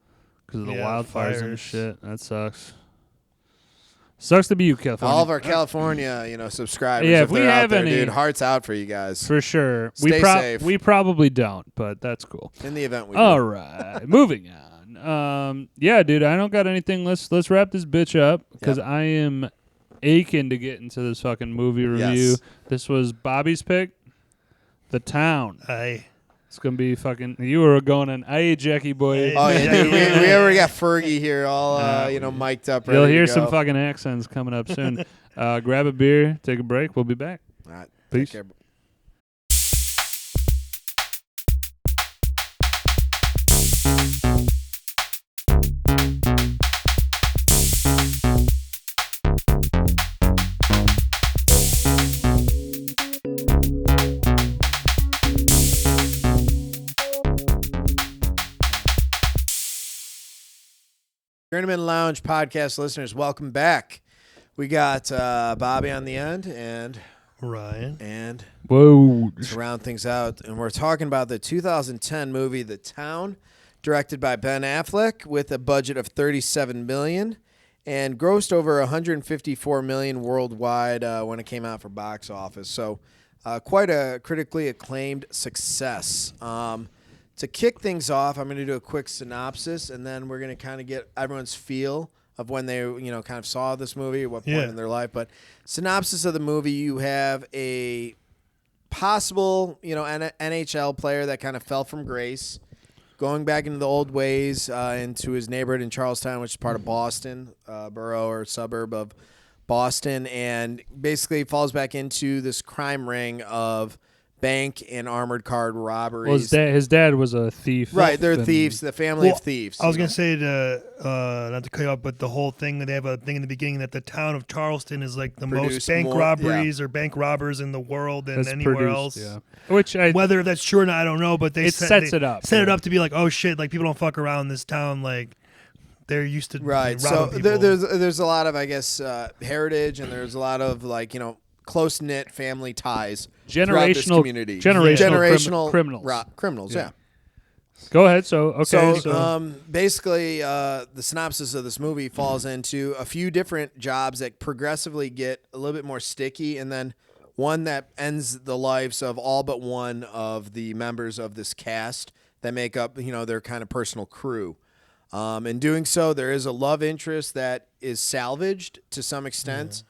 because of the wildfires fires. and shit. That sucks. Sucks to be you, California. All of our California, subscribers. Yeah, if if we they're out have there, any, dude, hearts out for you guys. For sure. Stay safe. We probably don't, but that's cool. In the event we All do. right. Moving on. Yeah, dude, I don't got anything. Let's wrap this bitch up because I am aching to get into this fucking movie review. Yes. This was Bobby's pick, The Town. Aye. It's going to be fucking... You were going in, aye, Jackie boy. Oh, yeah, dude. We already got Fergie here all, mic'd up. You'll ready hear to some go. fucking accents coming up soon. Grab a beer, take a break. We'll be back. All right. Peace. Take care. Journeymen Lounge podcast listeners, welcome back. We got Bobby on the end and Ryan. And whoa, to round things out, and we're talking about the 2010 movie The Town, directed by Ben Affleck with a budget of $37 million and grossed over $154 million worldwide when it came out for box office. So quite a critically acclaimed success. To kick things off, I'm going to do a quick synopsis, and then we're going to kind of get everyone's feel of when they, kind of saw this movie, at what point in their life. But synopsis of the movie, you have a possible, NHL player that kind of fell from grace, going back into the old ways, into his neighborhood in Charlestown, which is part of Boston, borough or suburb of Boston, and basically falls back into this crime ring of bank and armored car robberies. Well, his dad was a thief. Right, they're thieves, the family of thieves. I was going to say, not to cut you off, but the whole thing, that they have a thing in the beginning that the town of Charleston is like the most bank robberies or bank robbers in the world and anywhere else. Yeah. Which whether that's true or not, I don't know, but they sets it up. Set it up to be like, oh shit, like people don't fuck around in this town, like they're used to right. So there's a lot of, I guess, heritage, and there's a lot of close knit family ties throughout this community. Generational criminals. Yeah. Go ahead. So basically, the synopsis of this movie falls into a few different jobs that progressively get a little bit more sticky, and then one that ends the lives of all but one of the members of this cast that make up, their kind of personal crew. In doing so, there is a love interest that is salvaged to some extent.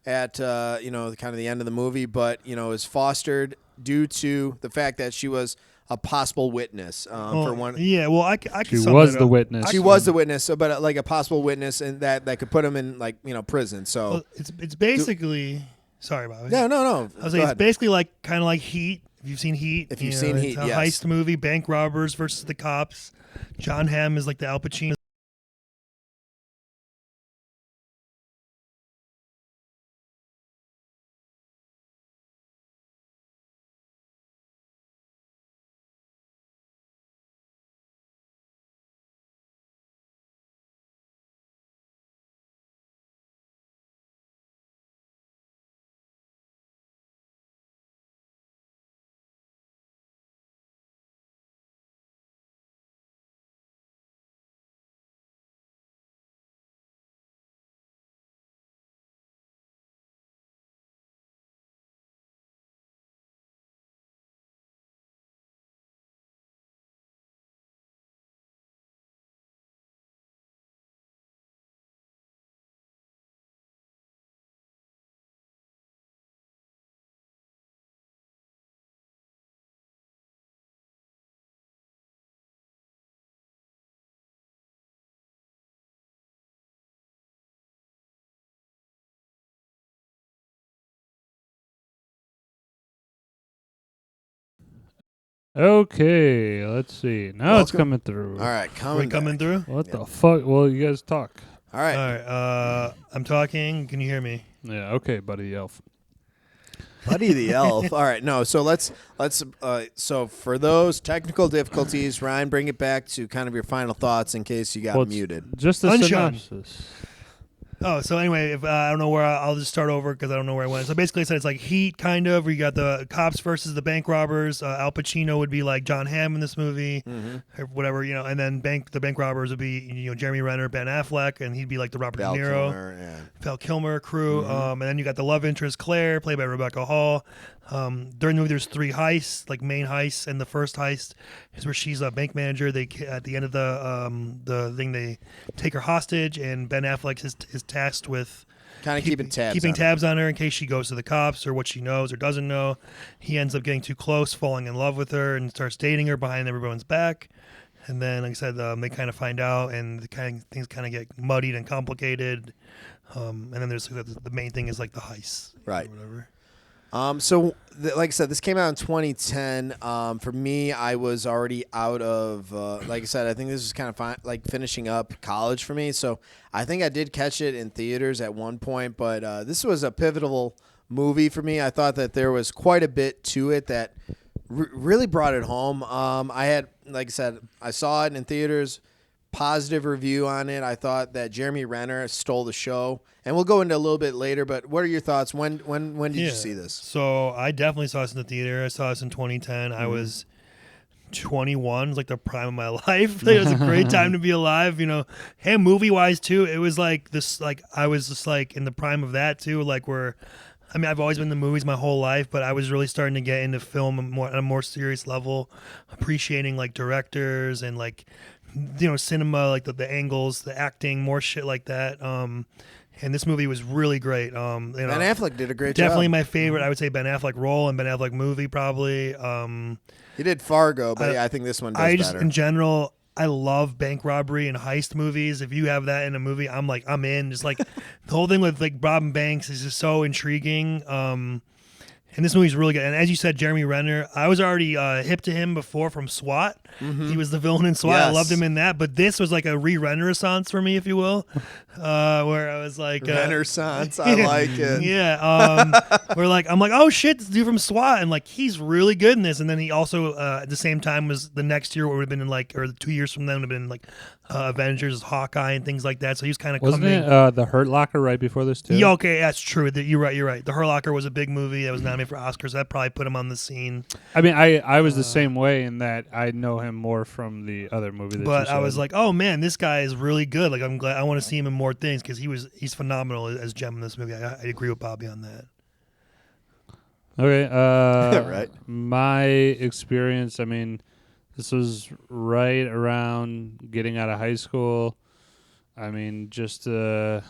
At kind of the end of the movie, but is fostered due to the fact that she was a possible witness for one. Yeah, well, I she was the witness. She was the witness, so but a possible witness, and that could put him in prison. So it's basically sorry, Bobby. No. I was saying it's basically kind of like Heat. If you've seen Heat, Heat, it's a heist movie, bank robbers versus the cops. John Hamm is like the Al Pacino. Okay, let's see. Now it's coming through. All right, coming through. What the fuck? Well, you guys talk. All right. All right. I'm talking. Can you hear me? Yeah. Okay, buddy. Elf. Buddy the Elf. All right. No. So let's. So for those technical difficulties, Ryan, bring it back to kind of your final thoughts in case you got muted. Just a synopsis. Oh, so anyway, if I don't know where I'll just start over because I don't know where I went. So basically, I said it's like Heat, kind of, where you got the cops versus the bank robbers. Al Pacino would be like John Hamm in this movie, or whatever, and then the bank robbers would be Jeremy Renner, Ben Affleck, and he'd be like the Robert De Niro, Val Kilmer crew. And then you got the love interest Claire, played by Rebecca Hall. During the movie, there's 3 heists, like main heists, and the first heist is where she's a bank manager. They at the end of the thing, they take her hostage, and Ben Affleck is tasked with kind of keeping tabs on her in case she goes to the cops or what she knows or doesn't know. He ends up getting too close, falling in love with her, and starts dating her behind everyone's back. And then, like I said, they kind of find out, and things kind of get muddied and complicated. And then there's the main thing is like the heist, right? Or whatever. So, like I said, this came out in 2010. For me, I was already out of, like I said, I think this is kind of like finishing up college for me. So I think I did catch it in theaters at one point, but this was a pivotal movie for me. I thought that there was quite a bit to it that really brought it home. I had, like I said, I saw it in theaters. Positive review on it. I thought that Jeremy Renner stole the show, and we'll go into a little bit later. But what are your thoughts? When did you see this? So I definitely saw this in the theater. I saw this in 2010. I was 21. It was like the prime of my life. It was a great time to be alive. Hey, movie wise too. It was like this. Like I was just like in the prime of that too. Like I've always been in the movies my whole life, but I was really starting to get into film on a more serious level, appreciating like directors and like. Cinema, like the angles, the acting, more shit like that. And this movie was really great. Ben Affleck did a great job. Definitely job. my favorite. I would say Ben Affleck role and Ben Affleck movie probably. He did Fargo, but I think this one does better. In general, I love bank robbery and heist movies. If you have that in a movie, I'm in. Just like the whole thing with like robbing banks is just so intriguing. And this movie's really good. And as you said, Jeremy Renner, I was already hip to him before from SWAT. He was the villain in SWAT. Yes. I loved him in that. But this was like a re-Renaissance for me, if you will, where I was like... Renaissance, I like it. Yeah. I'm like, oh shit, this dude from SWAT. And like, he's really good in this. And then he also, at the same time, was the next year, would have been in like, or 2 years from then, would have been in like Avengers, Hawkeye, and things like that. So he was kind of Wasn't it the Hurt Locker right before this too? Yeah, okay, that's true. You're right. The Hurt Locker was a big movie that was nominated for Oscars. That probably put him on the scene. I mean, I was the same way in that I know him more from the other movie. But I was like, oh man, this guy is really good. Like I'm glad I want to see him in more things because he's phenomenal as Jem in this movie. I agree with Bobby on that. Okay, right. My experience. I mean, this was right around getting out of high school. I mean, just as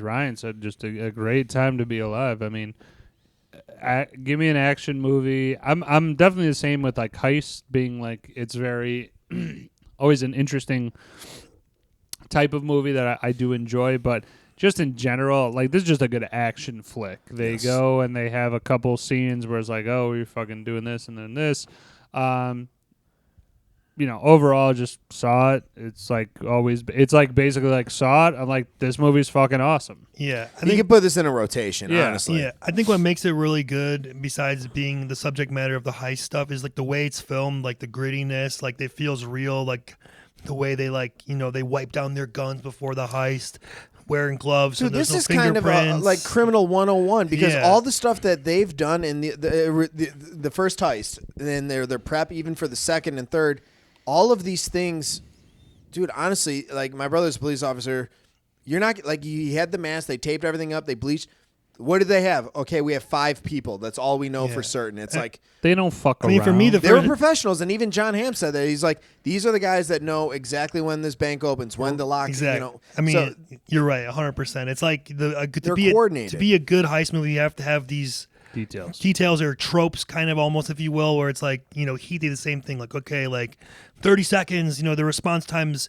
Ryan said, just a great time to be alive. I mean, give me an action movie. I'm definitely the same with like heist being like it's very always an interesting type of movie that I do enjoy, but just in general, like this is just a good action flick. They go and they have a couple scenes where it's like, oh, you're fucking doing this and then this. Overall, just saw it. It's like basically like saw it. I'm like, this movie's fucking awesome. Yeah, I think you could put this in a rotation. Honestly, yeah. I think what makes it really good, besides being the subject matter of the heist stuff, is like the way it's filmed, like the grittiness, like it feels real, like the way they they wipe down their guns before the heist. Wearing gloves. Dude, this is kind of like Criminal 101 because all the stuff that they've done in the first heist, and then their prep even for the second and third, all of these things, dude. Honestly, like my brother's a police officer. You're not like he had the mask. They taped everything up. They bleached. What did they have? Okay, we have 5 people. That's all we know for certain. It's like they don't fuck around. I mean, for me, they were professionals, and even John Hamm said that he's like, these are the guys that know exactly when this bank opens, when the lock. Exactly. I mean, you're right, 100%. It's like they're coordinated. To be a good heist movie, you have to have these details or tropes, kind of almost, if you will, where it's like he did the same thing. Like 30 seconds. The response time's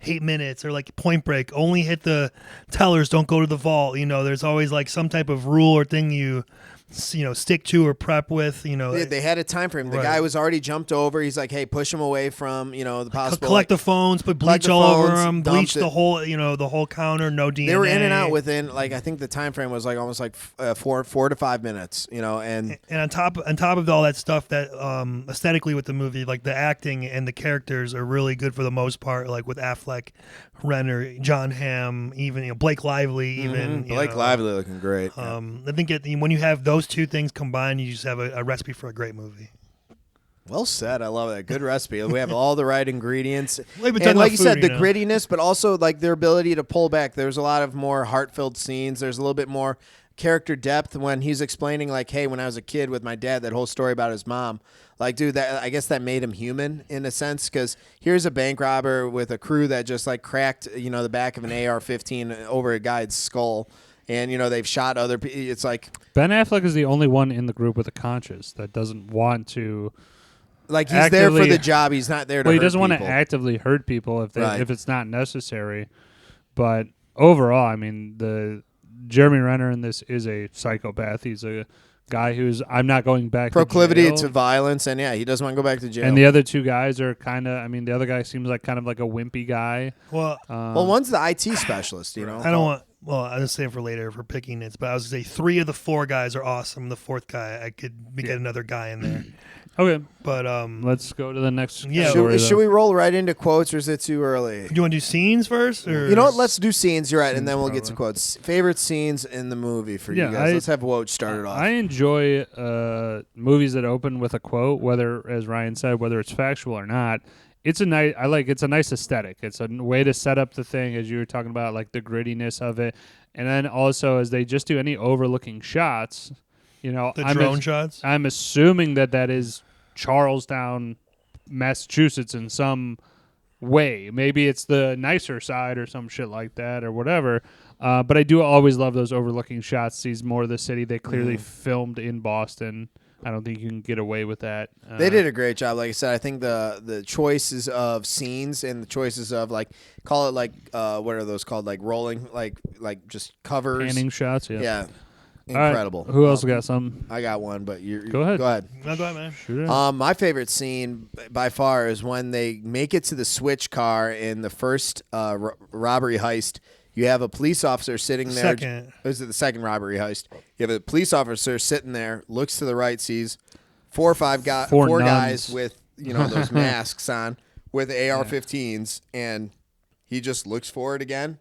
8 minutes, or like Point Break, only hit the tellers, don't go to the vault. There's always like some type of rule or thing you stick to or prep with. They had a time frame. The Right. guy was already jumped over. He's like, hey, push him away from the possible. Collect the phones, put bleach the all over phones, them, dumped bleach it. the whole counter, no DNA. They were in and out within I think the time frame was almost 4 to 5 minutes. And on top of all that stuff, that aesthetically with the movie, like the acting and the characters are really good for the most part. Like with Affleck, Renner, John Hamm, even Blake Lively, even Blake Lively looking great. I think when you have those two things combined, you just have a recipe for a great movie. Well said. I love that. Good recipe. We have all the right ingredients. And like you said, the grittiness, but also like their ability to pull back. There's a lot of more heart-filled scenes. There's a little bit more character depth when he's explaining, like, hey, when I was a kid with my dad, that whole story about his mom. Like, dude, I guess that made him human in a sense, because here's a bank robber with a crew that just like cracked, the back of an AR-15 over a guy's skull. And, they've shot other people. It's like Ben Affleck is the only one in the group with a conscience that doesn't want to. Like, he's there for the job. He's not there to hurt people. Well, he doesn't want to actively hurt people if it's not necessary. But overall, I mean, the Jeremy Renner in this is a psychopath. He's a guy who's, I'm not going back proclivity to jail. to violence, and he doesn't want to go back to jail. And the other two guys are kind of, the other guy seems like kind of like a wimpy guy. Well, one's the IT specialist, I don't want. Well, I was saying for later for picking Nits, but I was going to say 3 of the 4 guys are awesome. The 4th guy, I could get another guy in there. Okay, but let's go to the next. Yeah, should we roll right into quotes, or is it too early? Do you want to do scenes first, or you know what? Let's do scenes. You're right, and then we'll get to quotes. Favorite scenes in the movie for you guys. Let's have Woj started off. I enjoy movies that open with a quote, whether, as Ryan said, whether it's factual or not. It's a nice. It's a nice aesthetic. It's a way to set up the thing, as you were talking about, like the grittiness of it, and then also as they just do any overlooking shots. The drone shots. I'm assuming that is Charlestown, Massachusetts in some way. Maybe it's the nicer side or some shit like that or whatever. But I do always love those overlooking shots. Sees more of the city. They clearly filmed in Boston. I don't think you can get away with that. They did a great job. Like I said, I think the choices of scenes and the choices of call it what are those called? Like rolling, like just covers. Panning shots, Yeah. Incredible. Right. Who else got some? I got one, but you go ahead. Go ahead. No, go ahead, man. Shoot it. My favorite scene by far is when they make it to the switch car in the first robbery heist. You have a police officer sitting there. Second. Is it the second robbery heist? You have a police officer sitting there, looks to the right, sees four guys with those masks on with AR-15s, and he just looks forward again.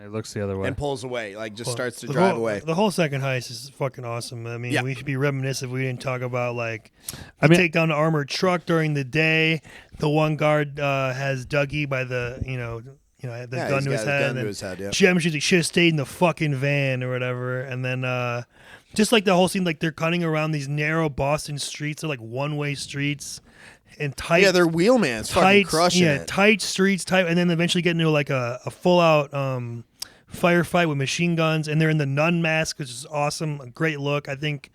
He looks the other way and pulls away, starts to drive away. The whole second heist is fucking awesome. I mean, we should be reminiscent if we didn't talk about take down the armored truck during the day. The one guard has Dougie by the gun to his head. Jim should have stayed in the fucking van or whatever. And then just like the whole scene, like they're cutting around these narrow Boston streets. They're like one-way streets. And tight, they're wheelmans, fucking crushing it. Tight streets, and then eventually get into a full-out firefight with machine guns, and they're in the nun mask, which is awesome, a great look. I think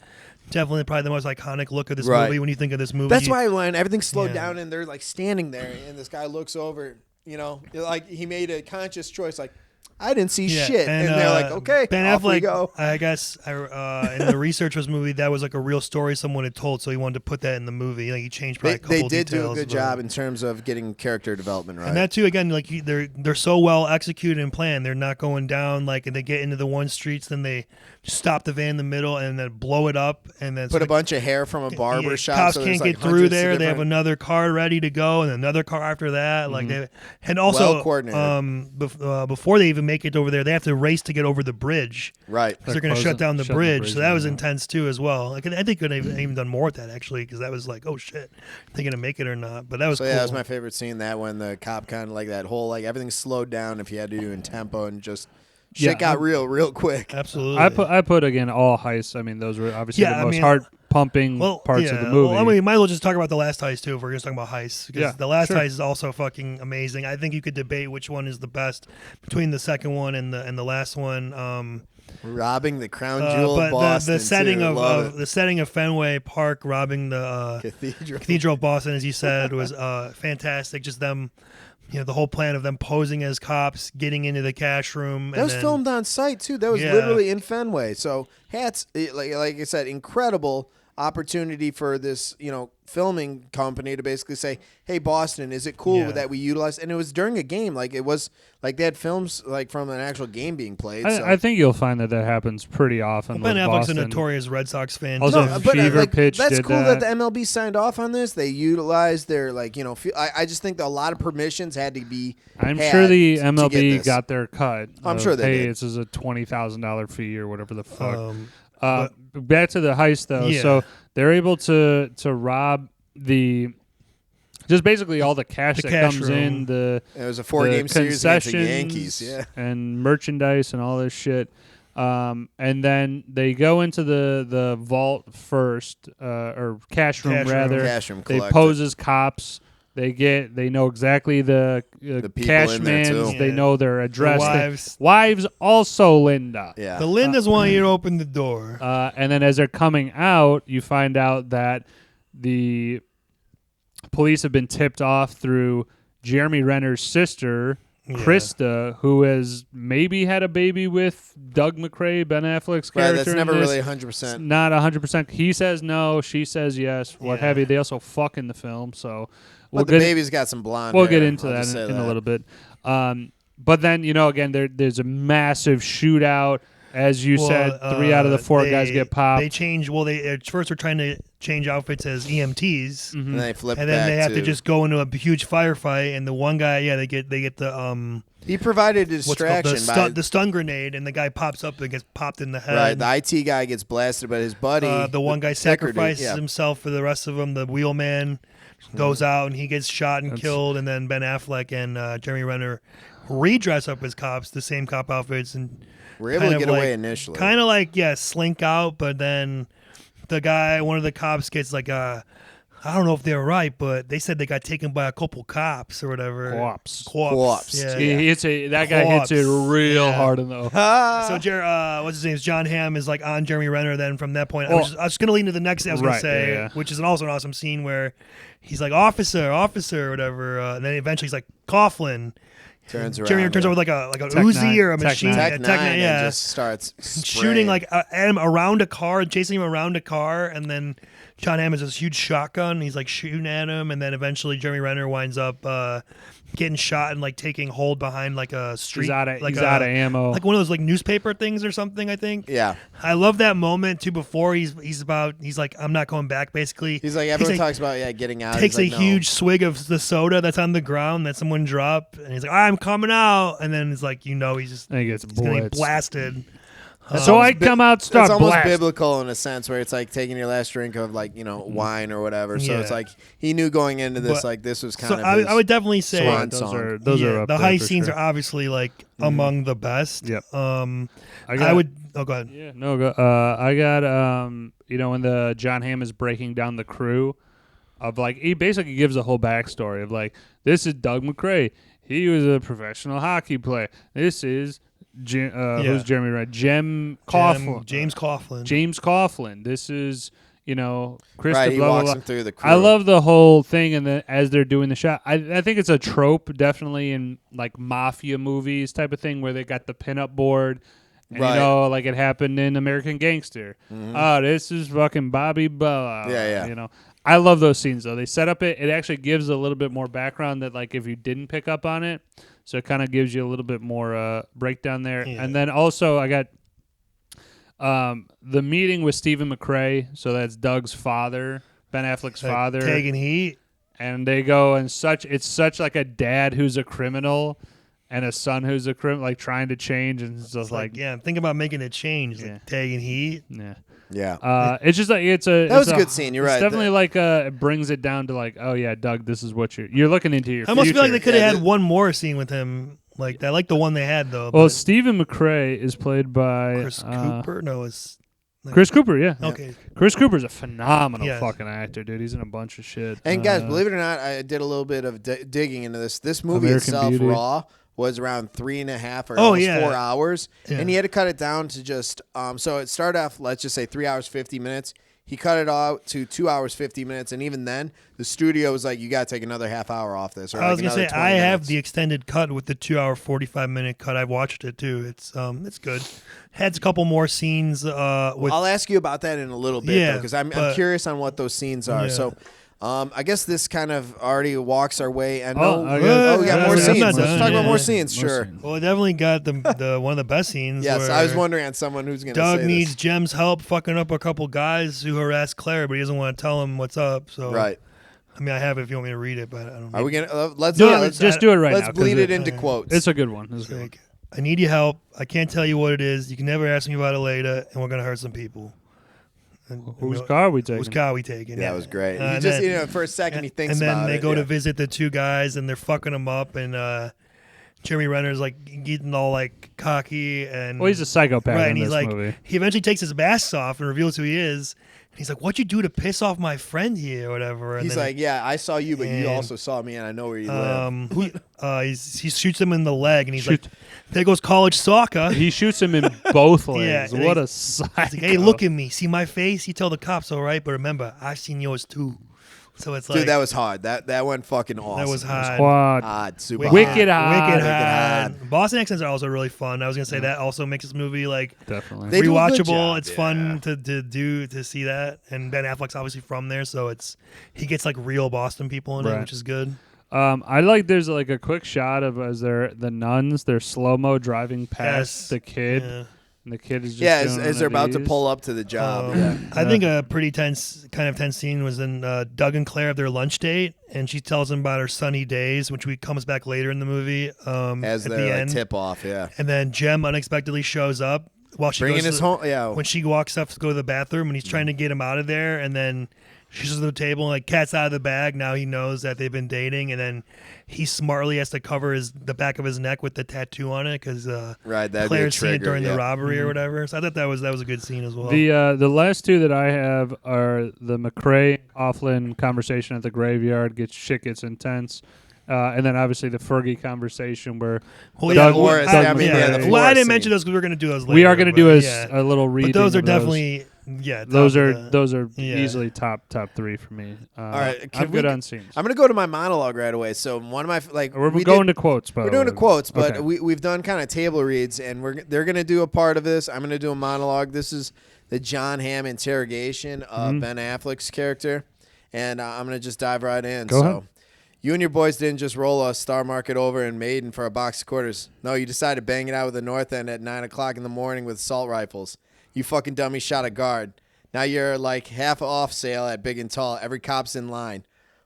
definitely probably the most iconic look of this movie when you think of this movie. That's why when everything's slowed down and they're standing there, and this guy looks over, he made a conscious choice, I didn't see shit. And they're like, okay, Ben off Affleck, we go. I guess in the research for this movie, that was a real story someone had told, so he wanted to put that in the movie. He changed probably a couple details. They did do a good job in terms of getting character development right. And that too, again, they're so well executed and planned. They're not going down and they get into the one streets, then they stop the van in the middle and then blow it up, and then put a bunch of hair from a barber shop. Cops so can't get through there. They have another car ready to go, and another car after that. And also well coordinated. Before they even make it over there, they have to race to get over the bridge, right? Because they're going to shut down the bridge. So that was intense too, as well. I think could have even done more with that actually, because that was oh shit, are they going to make it or not? But that was cool. That was my favorite scene. That when the cop kind of that whole everything slowed down if you had to do in tempo and just. Shit got real quick. Absolutely. I put again all heists. I mean, those were obviously the most heart-pumping parts of the movie. Well, might as well just talk about the last heist too if we're going to talk about heists. Because the last heist is also fucking amazing. I think you could debate which one is the best between the second one and the last one. Robbing the crown jewel of Boston. The setting of Fenway Park, robbing the cathedral of Boston, as you said, was fantastic. Just them the whole plan of them posing as cops, getting into the cash room. That was filmed on site too. That was literally in Fenway. So like I said, incredible opportunity for this, filming company to basically say, "Hey, Boston, is it cool that we utilize?" And it was during a game. Like it was like they had films like from an actual game being played. I think you'll find that happens pretty often. Ben Affleck's Boston. a notorious Red Sox fan. Also, too. Fever Pitch that's did cool that. the MLB signed off on this. They utilized their I just think that a lot of permissions had to be. I'm sure the to MLB get this. got their cut. I'm sure they did. This is a $20,000 fee or whatever the fuck. Back to the heist though. Yeah. So they're able to rob just basically all the cash that cash comes room. in. It was a 4-game series against the Yankees, and merchandise and all this shit. And then they go into the vault first, or cash room rather. Cash room they collector. pose as cops. They know exactly the people cash in there, mans. too. They know their address. wives. Wives also Linda. Yeah. The Lindas want you to open the door. And then as they're coming out, you find out that the police have been tipped off through Jeremy Renner's sister, Krista, who has maybe had a baby with Doug McRae, Ben Affleck's character. Right, that's never in this. really 100%. Not 100%. He says no, she says yes, what have you. They also fuck in the film, so But the baby's got some blonde We'll hair. get into I'll that just say in a little bit. But then, again, there's a massive shootout. As you said, 3 out of the 4 guys get popped. They change. Well, they at first are trying to change outfits as EMTs, And then they flip and then back they have to just go into a huge firefight. And the one guy, they get the He provided a what's it called? distraction the stun grenade, and the guy pops up and gets popped in the head. Right, the IT guy gets blasted, but his buddy, the one guy sacrifices himself for the rest of them. The wheelman goes out and he gets shot and killed, and then Ben Affleck and Jeremy Renner redress up as cops, the same cop outfits, and were able to get away initially. Kind of slink out, but then one of the cops gets I don't know if they were right, but they said they got taken by a couple cops or whatever. Corpse. Yeah. That guy hits it real hard in the. So what's his name? John Hamm is on Jeremy Renner. Then from that point, I was just going to lead into the next thing I was going to say, which is also an awesome scene where he's like officer, or whatever, and then eventually he's like Coughlin. Jeremy turns over like a Uzi or a machine. Tech 9 and just starts shooting at him around a car, chasing him around a car, and then John Hamm has this huge shotgun. He's shooting at him, and then eventually Jeremy Renner winds up getting shot and taking hold behind a street. He's out of ammo. Like one of those newspaper things or something, I think. Yeah. I love that moment too. Before he's like, I'm not going back. Basically, he's like, everyone talks about getting out. Takes a huge swig of the soda that's on the ground that someone dropped, and he's like, I'm coming out, and then it's he's getting blasted. So I come out, start It's almost blast. biblical in a sense where it's taking your last drink of wine or whatever. So it's he knew going into this this was kind of. I would definitely say those are up the there heist for scenes sure. are obviously among the best. Yep. I would. Oh, go ahead. Yeah, no, go. I got when the John Hamm is breaking down the crew of he basically gives a whole backstory of this is Doug McRae. He was a professional hockey player. This is who's Jeremy Renner? James Coughlin. James Coughlin. This is Krista. Right, he blah, walks blah, him through the crew. I love the whole thing, and then as they're doing the shot, I think it's a trope, definitely in mafia movies type of thing, where they got the pinup board. And, it happened in American Gangster. Mm-hmm. Oh, this is fucking Bobby Blah. Yeah. I love those scenes though. They set up it actually gives a little bit more background that if you didn't pick up on it. So it kind of gives you a little bit more breakdown there. Yeah. And then also I got the meeting with Stephen McRae. So that's Doug's father, Ben Affleck's father. Taking heat. And they go and it's such a dad who's a criminal and a son who's a criminal, trying to change. And it's just think about making a change, taking heat. Yeah. Yeah. It's just that was a good scene. You're right. It's definitely it brings it down to oh yeah, Doug, this is what you're looking into your I almost future. feel they could have had one more scene with him like that. I like the one they had though. Well, Stephen McRae is played by Chris Cooper. No, it's Chris Cooper. Yeah. Okay. Chris Cooper's a phenomenal fucking actor, dude. He's in a bunch of shit. And guys, believe it or not, I did a little bit of digging into this. This movie American itself, Beauty. Raw, was around 3.5 or almost 4 hours, and he had to cut it down to just. So it started off, let's just say 3 hours 50 minutes. He cut it out to 2 hours 50 minutes, and even then, the studio was like, "You got to take another half hour off this." Or I was gonna say I have the extended cut with the 2 hour 45-minute cut. I watched it too. It's good. Had a couple more scenes. I'll ask you about that in a little bit, because I'm curious on what those scenes are. Yeah. So. I guess this kind of already walks our way. And we got more scenes. Let's talk about more scenes. Sure. Well, it definitely got the one of the best scenes. Yes, I was wondering on someone who's going to say Doug needs Jem's help fucking up a couple guys who harass Claire, but he doesn't want to tell him what's up. So right. I mean, I have it if you want me to read it, but I don't. Are we gonna let's just do it right now? Let's bleed it into quotes. It's a good one. It's good. Like, I need your help. I can't tell you what it is. You can never ask me about it later, and we're gonna hurt some people. Whose car are we taking? Whose car are we taking? Yeah, that was great. You just, for a second, he thinks about it. And then they go to visit the two guys, and they're fucking them up, and Jeremy Renner's like getting all like cocky, and he's a psychopath. Right, in and he's this like, movie. he eventually takes his mask off and reveals who he is. And he's like, "What'd you do to piss off my friend here, or whatever?" And he's like, "Yeah, I saw you, but you also saw me, and I know where you live." He shoots him in the leg, and he's like, "There goes college soccer." He shoots him in both legs. Yeah, What a psycho. He's like, "Hey, look at me. See my face? You tell the cops, all right? But remember, I've seen yours too." So it's like, dude, that was hard. That went fucking awesome. That was hard. Hard, super wicked hard. Wicked hard. Boston accents are also really fun. I was gonna say that also makes this movie like definitely they do a good rewatchable. job, It's fun to see that. And Ben Affleck's obviously from there, so he gets like real Boston people in it, which is good. I like there's like a quick shot of as the nuns, they're slow-mo driving past the kid. Yeah. And the kid is just as they're about to pull up to the job. I think a pretty tense scene was in Doug and Claire have their lunch date, and she tells him about her sunny days, which comes back later in the movie. As at their the end. tip off, and then Jem unexpectedly shows up while she bringing his home. Yeah, when she walks up to go to the bathroom, and he's trying to get him out of there, and then she's at the table, like cat's out of the bag. Now he knows that they've been dating, and then he smartly has to cover the back of his neck with the tattoo on it because Claire's seen it during the robbery or whatever. So I thought that was a good scene as well. The last two that I have are the McRae Coughlin conversation at the graveyard. Shit gets intense. And then obviously the Fergie conversation where I didn't mention those because we were going to do those later. We are going to do a little reading. But those are definitely those are easily top three for me. All right, I'm good on scenes. I'm going to go to my monologue right away. So one of my we're going to quotes. We're doing the quotes, but we've done kind of table reads, and they're going to do a part of this. I'm going to do a monologue. This is the John Hamm interrogation of Ben Affleck's character, and I'm going to just dive right in. Go ahead. You and your boys didn't just roll a Star Market over in Maiden for a box of quarters. No, you decided to bang it out with the North End at 9 o'clock in the morning with assault rifles. You fucking dummy shot a guard. Now you're like half off sale at Big and Tall. Every cop's in line.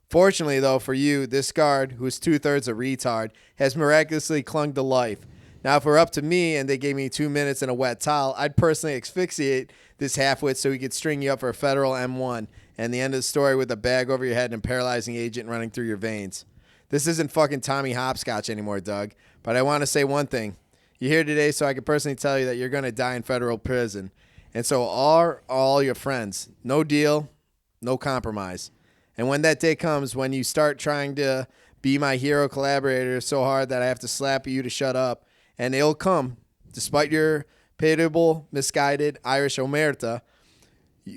Fortunately, though, for you, this guard, who is 2/3 a retard, has miraculously clung to life. Now, if it were up to me and they gave me 2 minutes and a wet towel, I'd personally asphyxiate this halfwit so he could string you up for a federal M1. And the end of the story with a bag over your head and a paralyzing agent running through your veins. This isn't fucking Tommy Hopscotch anymore, Doug. But I want to say one thing. You're here today so I can personally tell you that you're going to die in federal prison. And so are all your friends. No deal, no compromise. And when that day comes, when you start trying to be my hero collaborator so hard that I have to slap you to shut up, and it'll come, despite your pitiable, misguided Irish omerta,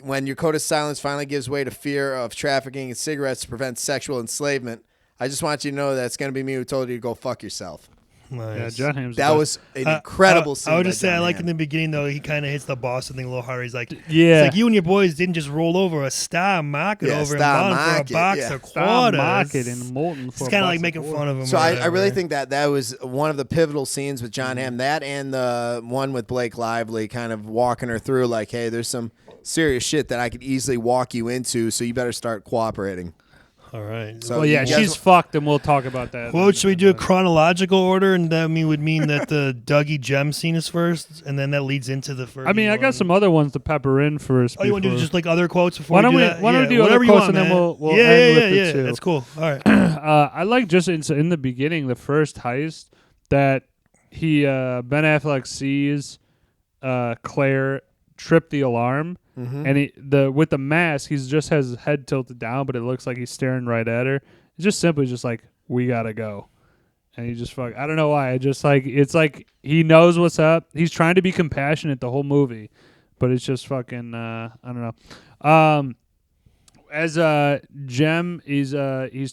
when your code of silence finally gives way to fear of trafficking and cigarettes to prevent sexual enslavement, I just want you to know that it's going to be me who told you to go fuck yourself. Nice. Yeah, John Hamm's that was an incredible scene. I would just say I like in the beginning though he kind of hits the Boston thing a little harder. He's like, it's like you and your boys didn't just roll over a Star Market over in Molten for a box of quarters. Star Market in Molten for it's kind of like making fun of him. So I really think that was one of the pivotal scenes with John Hamm. That and the one with Blake Lively, kind of walking her through like, hey, there's some serious shit that I could easily walk you into, so you better start cooperating. All right. So she's fucked, and we'll talk about that. Well, should we do a chronological order, and that would mean that the Dougie Jem scene is first, and then that leads into the first. I mean, I got some other ones to pepper in first. Oh, you want to do just like other quotes before? Why don't we do other quotes, and then we'll end with it too. That's cool. All right. I like just in the beginning, the first heist that Ben Affleck sees Claire trip the alarm. Mm-hmm. And with the mask, he just has his head tilted down, but it looks like he's staring right at her. It's just simply just like, we gotta go. And he just I don't know why. It's like he knows what's up. He's trying to be compassionate the whole movie, but it's just fucking I don't know. As Jem he's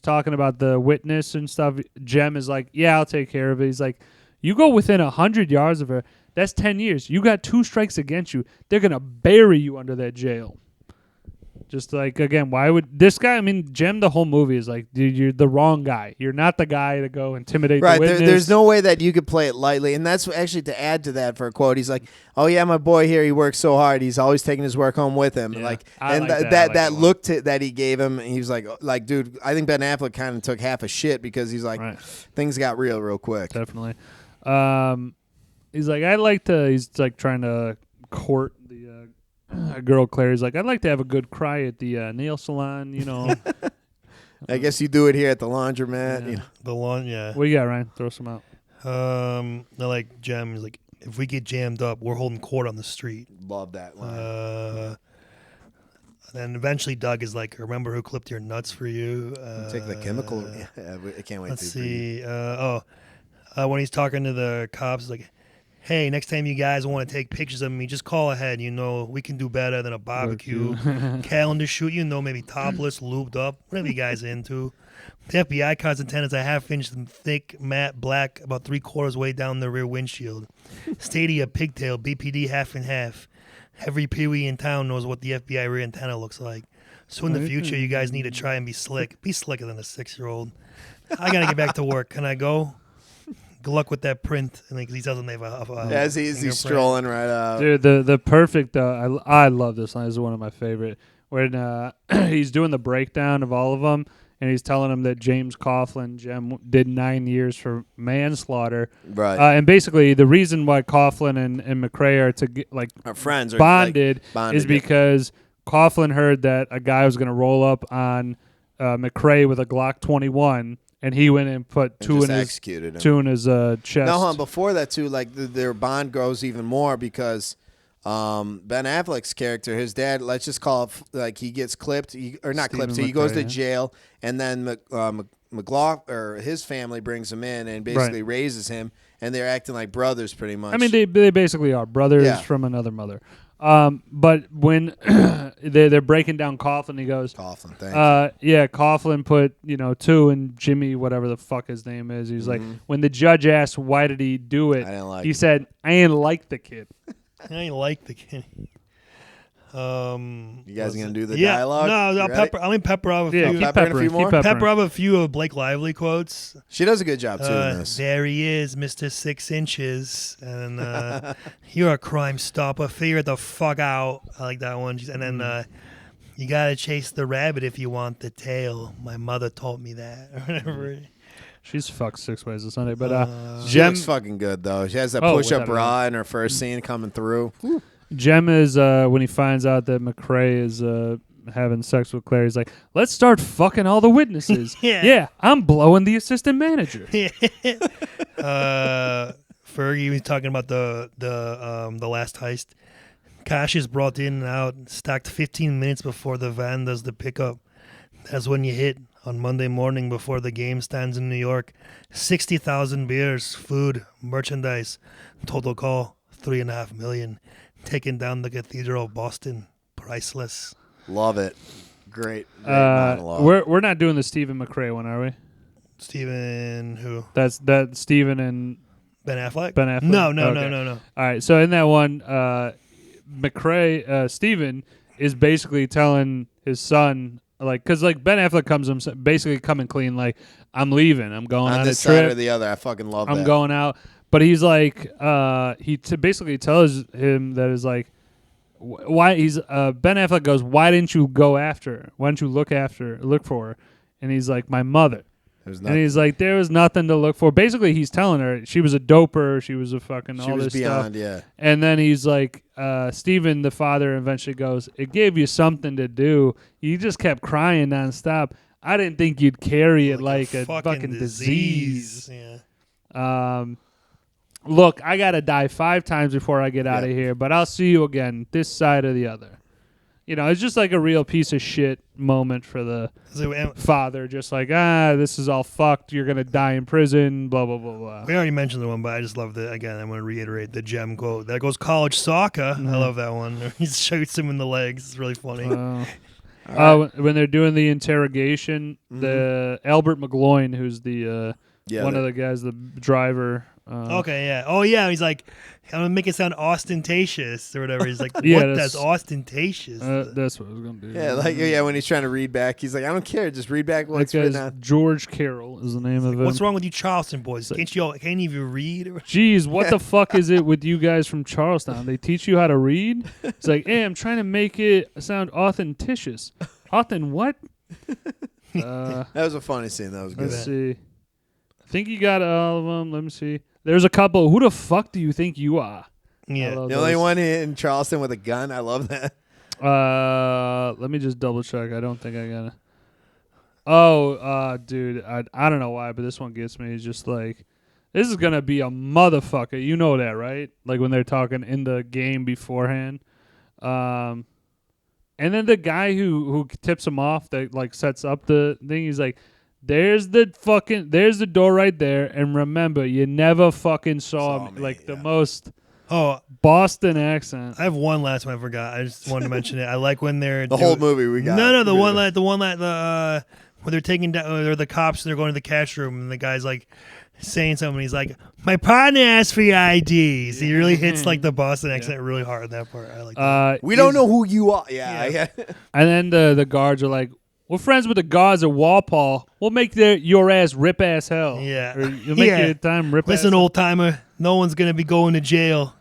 talking about the witness and stuff. Jem is like, yeah, I'll take care of it. He's like, you go within 100 yards of her, that's 10 years. You got 2 strikes against you. They're gonna bury you under that jail. Just like, again, why would this guy? I mean, Jem, the whole movie is like, dude, you're the wrong guy. You're not the guy to go intimidate the witness. There's no way that you could play it lightly. And that's actually to add to that for a quote. He's like, oh, yeah, my boy here, he works so hard. He's always taking his work home with him. Yeah, like, and that look that he gave him, he was like, dude, I think Ben Affleck kind of took half a shit because he's like, things got real quick. Definitely. He's like, he's like trying to court the girl Claire. He's like, I'd like to have a good cry at the nail salon, you know. I guess you do it here at the laundromat. Yeah. You know. The lawn, yeah. What do you got, Ryan? Throw some out. They're like Jem. He's like, if we get jammed up, we're holding court on the street. Love that line. Then eventually Doug is like, remember who clipped your nuts for you? Take the chemical. I can't wait. Let's see. When he's talking to the cops, he's like, hey, next time you guys want to take pictures of me, just call ahead. You know, we can do better than a barbecue, calendar shoot, you know, maybe topless, lubed up, whatever you guys are into. The FBI cards intended a half-inch thick, matte black, about 3/4 way down the rear windshield. Stadia pigtail, BPD half and half. Every peewee in town knows what the FBI rear antenna looks like. So in the future, you guys need to try and be slick. Be slicker than a 6-year-old. I got to get back to work. Can I go? Good luck with that print. And he tells them they have as he's strolling right out. Dude, the perfect, I love this line. This is one of my favorite. When he's doing the breakdown of all of them, and he's telling them that James Coughlin, Jem, did 9 years for manslaughter. Right. And basically, the reason why Coughlin and McRae are to get, like, our friends are bonded is because Coughlin heard that a guy was going to roll up on McRae with a Glock 21. And he went and put two in his chest. No, before that too, like their bond grows even more because Ben Affleck's character, his dad, let's just call it like he gets clipped, he goes to jail, and then McLaughlin or his family brings him in and basically raises him, and they're acting like brothers pretty much. I mean, they basically are brothers from another mother. But when they're breaking down Coughlin, he goes, Coughlin, thank you. Yeah, Coughlin put 2 and Jimmy, whatever the fuck his name is. He's like, when the judge asked why did he do it, he said, I ain't like the kid. I ain't like the kid. You guys gonna do the dialogue? No, I'll pepper up a few. Keep peppering. Pepper up a few of Blake Lively quotes. She does a good job too in this. There he is, Mr. 6 inches, and you're a Crime Stopper. Figure it the fuck out. I like that one. And then you gotta chase the rabbit if you want the tail. My mother taught me that. Or whatever. She's fucked 6 ways a Sunday, but she looks fucking good though. She has that push-up bra in her first scene coming through. Jem is when he finds out that McRae is having sex with Claire, he's like, let's start fucking all the witnesses. Yeah, I'm blowing the assistant manager. Fergie was talking about the last heist. Cash is brought in and out, stacked 15 minutes before the van does the pickup. That's when you hit on Monday morning before the game stands in New York. 60,000 beers, food, merchandise. Total call, $3.5 million. Taking down the Cathedral of Boston. Priceless. Love it. Great monologue. We're not doing the Stephen McRae one, are we? Stephen who? That's Stephen and Ben Affleck? Ben Affleck? No. All right, so in that one, McRae, Stephen is basically telling his son, like, because like Ben Affleck comes basically coming clean, like, I'm leaving, I'm going on a trip. On this side or the other, I fucking love that. I'm going out. But he's like, he basically tells him that is like, why he's Ben Affleck goes, why didn't you go after her? Why didn't you look for her? And he's like, my mother. And he's like, there was nothing to look for. Basically, he's telling her she was a doper, she was a fucking all this beyond, stuff. Yeah. And then he's like, Stephen, the father, eventually goes, it gave you something to do. You just kept crying nonstop. I didn't think you'd carry it like a fucking disease. Yeah. Look, I got to die 5 times before I get out of here, but I'll see you again, this side or the other. it's just like a real piece of shit moment for the father. Just like, this is all fucked. You're going to die in prison, blah, blah, blah, blah. We already mentioned the one, but I just love the, again, I'm going to reiterate the gem quote. There goes college soccer. I love that one. He shoots him in the legs. It's really funny. When they're doing the interrogation, the Albert McGloin, who's the one of the guys, the driver. Okay, yeah. Oh, yeah. He's like, I'm going to make it sound ostentatious or whatever. He's like, what? That's ostentatious. That's what I was going to do. Yeah, when he's trying to read back, he's like, I don't care. Just read back what's written down. George Carroll is the name of it. What's wrong with you Charleston boys? Can't you even read? Jeez, what the fuck is it with you guys from Charlestown? They teach you how to read? It's like, hey, I'm trying to make it sound authentitious. What? That was a funny scene. That was good. Let's see. I think you got all of them. Let me see. There's a couple. Who the fuck do you think you are? Yeah. The only one in Charleston with a gun. I love that. Let me just double check. I don't think I got it. Oh, dude. I don't know why, but this one gets me. It's just like, this is going to be a motherfucker. You know that, right? Like when they're talking in the game beforehand. And then the guy who tips him off that like sets up the thing, he's like, there's the door right there, and remember, you never fucking saw me. Like the most Boston accent. I have one last one I forgot. I just wanted to mention it. I like when they're whole movie we got. No, the one where they're taking down, or the cops, and they're going to the cash room, and the guy's like saying something. He's like, my partner asked for your IDs. He really hits like the Boston accent really hard in that part. I like that. We don't know who you are. Yeah. And then the guards are like, we're friends with the guards at Walpole. We'll make your ass rip ass hell. Yeah. Or you'll make your time rip Listen, ass old timer, no one's going to be going to jail.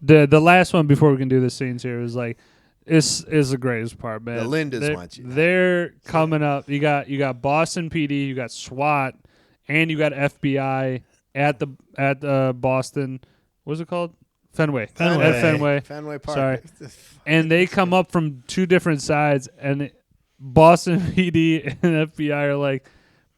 The last one before we can do the scenes here is like, is the greatest part, man. The Lindas want you. They're coming up. You got Boston PD, you got SWAT, and you got FBI at Boston. What's it called? Fenway. Fenway Park. Sorry. And they come up from two different sides, and Boston PD and FBI are like,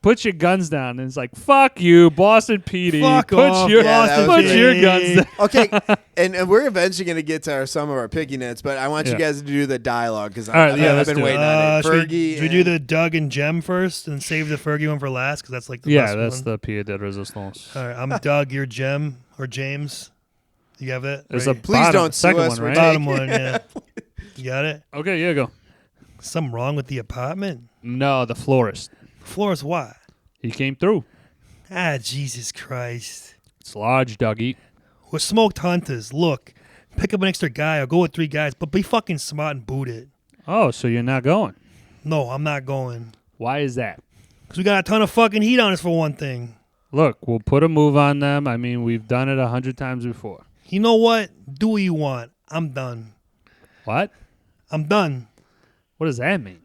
put your guns down. And it's like, fuck you, Boston PD. Fuck off, your guns down. Okay, and we're eventually going to get to some of our picky nits, but I want you guys to do the dialogue because I've been waiting on it. Fergie. Should we do the Doug and Jem first and save the Fergie one for last? Because that's like the best one. That's the Pied de Resistance. All right, I'm Doug, you're Jem or James. You have that? There's right? Please don't sue us. One, right? Bottom one, yeah. You got it? Okay, yeah, go. Something wrong with the apartment? No, the florist. Florist, what? He came through. Jesus Christ. It's large, Dougie. We're smoked hunters. Look, pick up an extra guy or go with 3 guys, but be fucking smart and boot it. Oh, so you're not going? No, I'm not going. Why is that? Because we got a ton of fucking heat on us for one thing. Look, we'll put a move on them. I mean, we've done it 100 times before. You know what? Do what you want. I'm done. What? I'm done. What does that mean?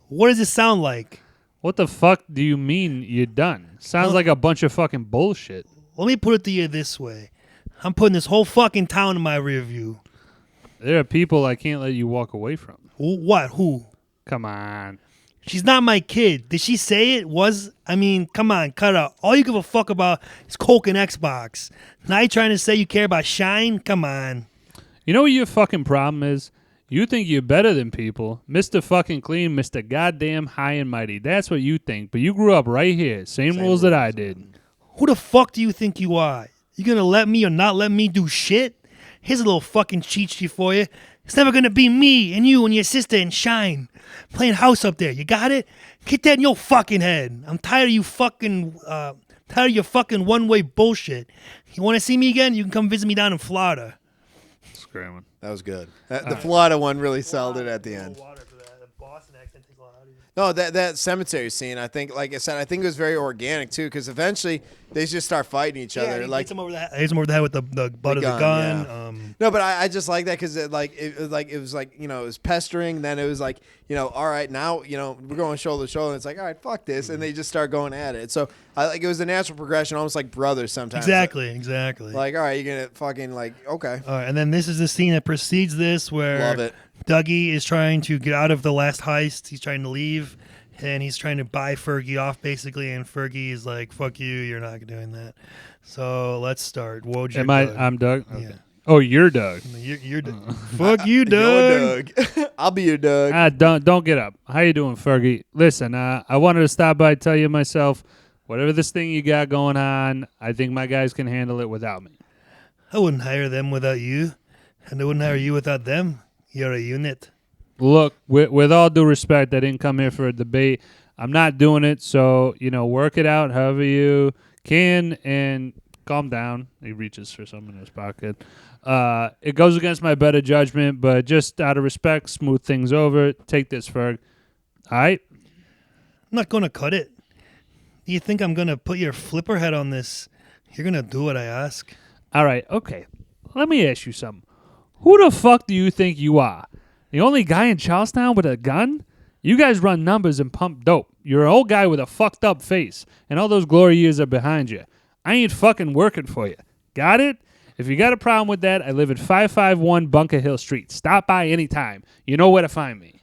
What does it sound like? What the fuck do you mean you're done? Sounds like a bunch of fucking bullshit. Let me put it to you this way. I'm putting this whole fucking town in my rear view. There are people I can't let you walk away from. What? Who? Come on. She's not my kid. Did she say it was? I mean, come on, cut out. All you give a fuck about is Coke and Xbox. Now you trying to say you care about Shine? Come on. You know what your fucking problem is? You think you're better than people. Mr. fucking clean, Mr. Goddamn high and mighty. That's what you think. But you grew up right here. Same rules that I did. Who the fuck do you think you are? You gonna let me or not let me do shit? Here's a little fucking cheat sheet for you. It's never gonna be me and you and your sister and Shine playing house up there. You got it? Get that in your fucking head. I'm tired of you fucking tired of your fucking one-way bullshit. You want to see me again? You can come visit me down in Florida. Screaming. That was good. The Florida one really sold it at the end. No, that cemetery scene, I think, like I said, I think it was very organic, too, because eventually they just start fighting each other. He hits him over the head with the butt of the gun. Yeah. No, but I just like that because it was like, you know, it was pestering. Then it was like, you know, all right, now, you know, we're going shoulder to shoulder. And it's like, all right, fuck this. And they just start going at it. So I like it was a natural progression, almost like brothers sometimes. Exactly. Like, all right, you're going to fucking like, okay. All right, and then this is the scene that precedes this where Love it. Dougie is trying to get out of the last heist. He's trying to leave, and he's trying to buy Fergie off, basically. And Fergie is like, fuck you, you're not doing that. So let's start. I'm Doug? Okay. Yeah. Oh, you're Doug. You're Doug. Fuck you, Doug. Yo, Doug. I'll be your Doug. Don't get up. How you doing, Fergie? Listen, I wanted to stop by and tell you myself, whatever this thing you got going on, I think my guys can handle it without me. I wouldn't hire them without you, and I wouldn't hire you without them. You're a unit. Look, with all due respect, I didn't come here for a debate. I'm not doing it, so, work it out however you can and calm down. He reaches for something in his pocket. It goes against my better judgment, but just out of respect, smooth things over. Take this, Ferg. All right? I'm not going to cut it. Do you think I'm going to put your flipper head on this? You're going to do what I ask. All right, okay. Let me ask you something. Who the fuck do you think you are? The only guy in Charlestown with a gun? You guys run numbers and pump dope. You're an old guy with a fucked up face, and all those glory years are behind you. I ain't fucking working for you. Got it? If you got a problem with that, I live at 551 Bunker Hill Street. Stop by anytime. You know where to find me.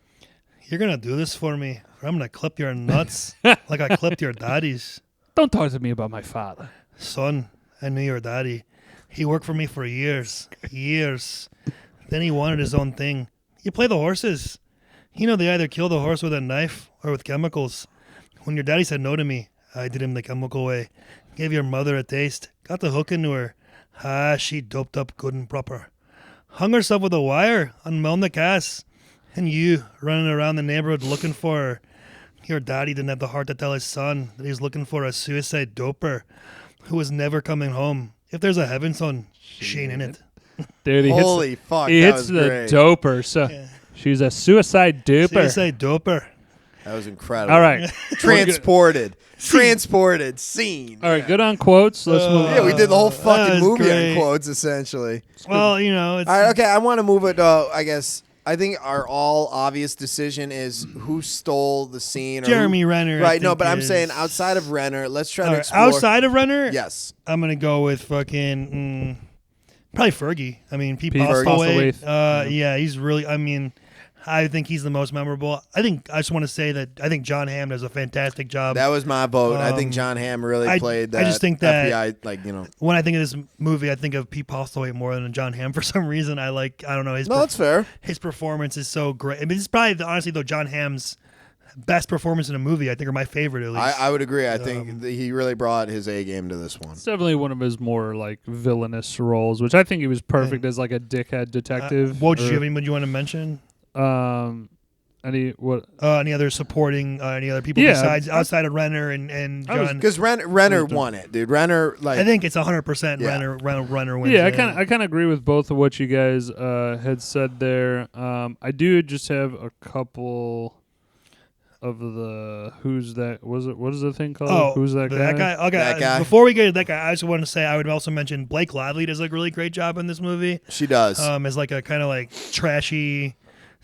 You're going to do this for me, or I'm going to clip your nuts like I clipped your daddy's. Don't talk to me about my father. Son, I knew your daddy. He worked for me for years. Then he wanted his own thing. You play the horses. They either kill the horse with a knife or with chemicals. When your daddy said no to me, I did him the chemical way. Gave your mother a taste. Got the hook into her. She doped up good and proper. Hung herself with a wire on Melnick Ass. And you running around the neighborhood looking for her. Your daddy didn't have the heart to tell his son that he's looking for a suicide doper who was never coming home. If there's a heaven, son, she ain't in it. Dude, he Holy hits, fuck, he that hits was the great. doper. So she's a suicide duper. Suicide doper. That was incredible. All right. Transported. Scene. All right, good on quotes. Let's move on. Yeah, we did the whole fucking was movie great. on quotes, essentially. Well, it's... All right, okay, I want to move it, I guess. I think our all obvious decision is who stole the scene. Or Jeremy Renner. Right, no, but I'm saying outside of Renner, let's try to explore. Outside of Renner? Yes. I'm going to go with fucking... probably Fergie. I mean, Pete Pete Postlewaite. Postlewaite. Yeah, he's really... I think he's the most memorable. I just want to say that I think John Hamm does a fantastic job. That was my vote. I think John Hamm really played that. I just think that FBI, when I think of this movie, I think of Pete Postlewaite more than John Hamm for some reason. I don't know. No, that's fair. His performance is so great. I mean, it's probably, honestly, though, John Hamm's best performance in a movie, I think, or my favorite, at least. I would agree. I think he really brought his A game to this one. It's definitely one of his more villainous roles, which I think he was perfect as a dickhead detective. What did you have anyone you want to mention? Any other supporting any other people besides outside of Renner and John? Because Renner won it, dude. Renner, I think it's 100% Renner wins. Yeah, I kind of agree with both of what you guys had said there. I do just have a couple of the who's that? What is the thing called? Oh, who's that guy? That guy. Okay, That guy. Before we get to that guy, I just want to say I would also mention Blake Lively does a really great job in this movie. She does. As a kind of trashy,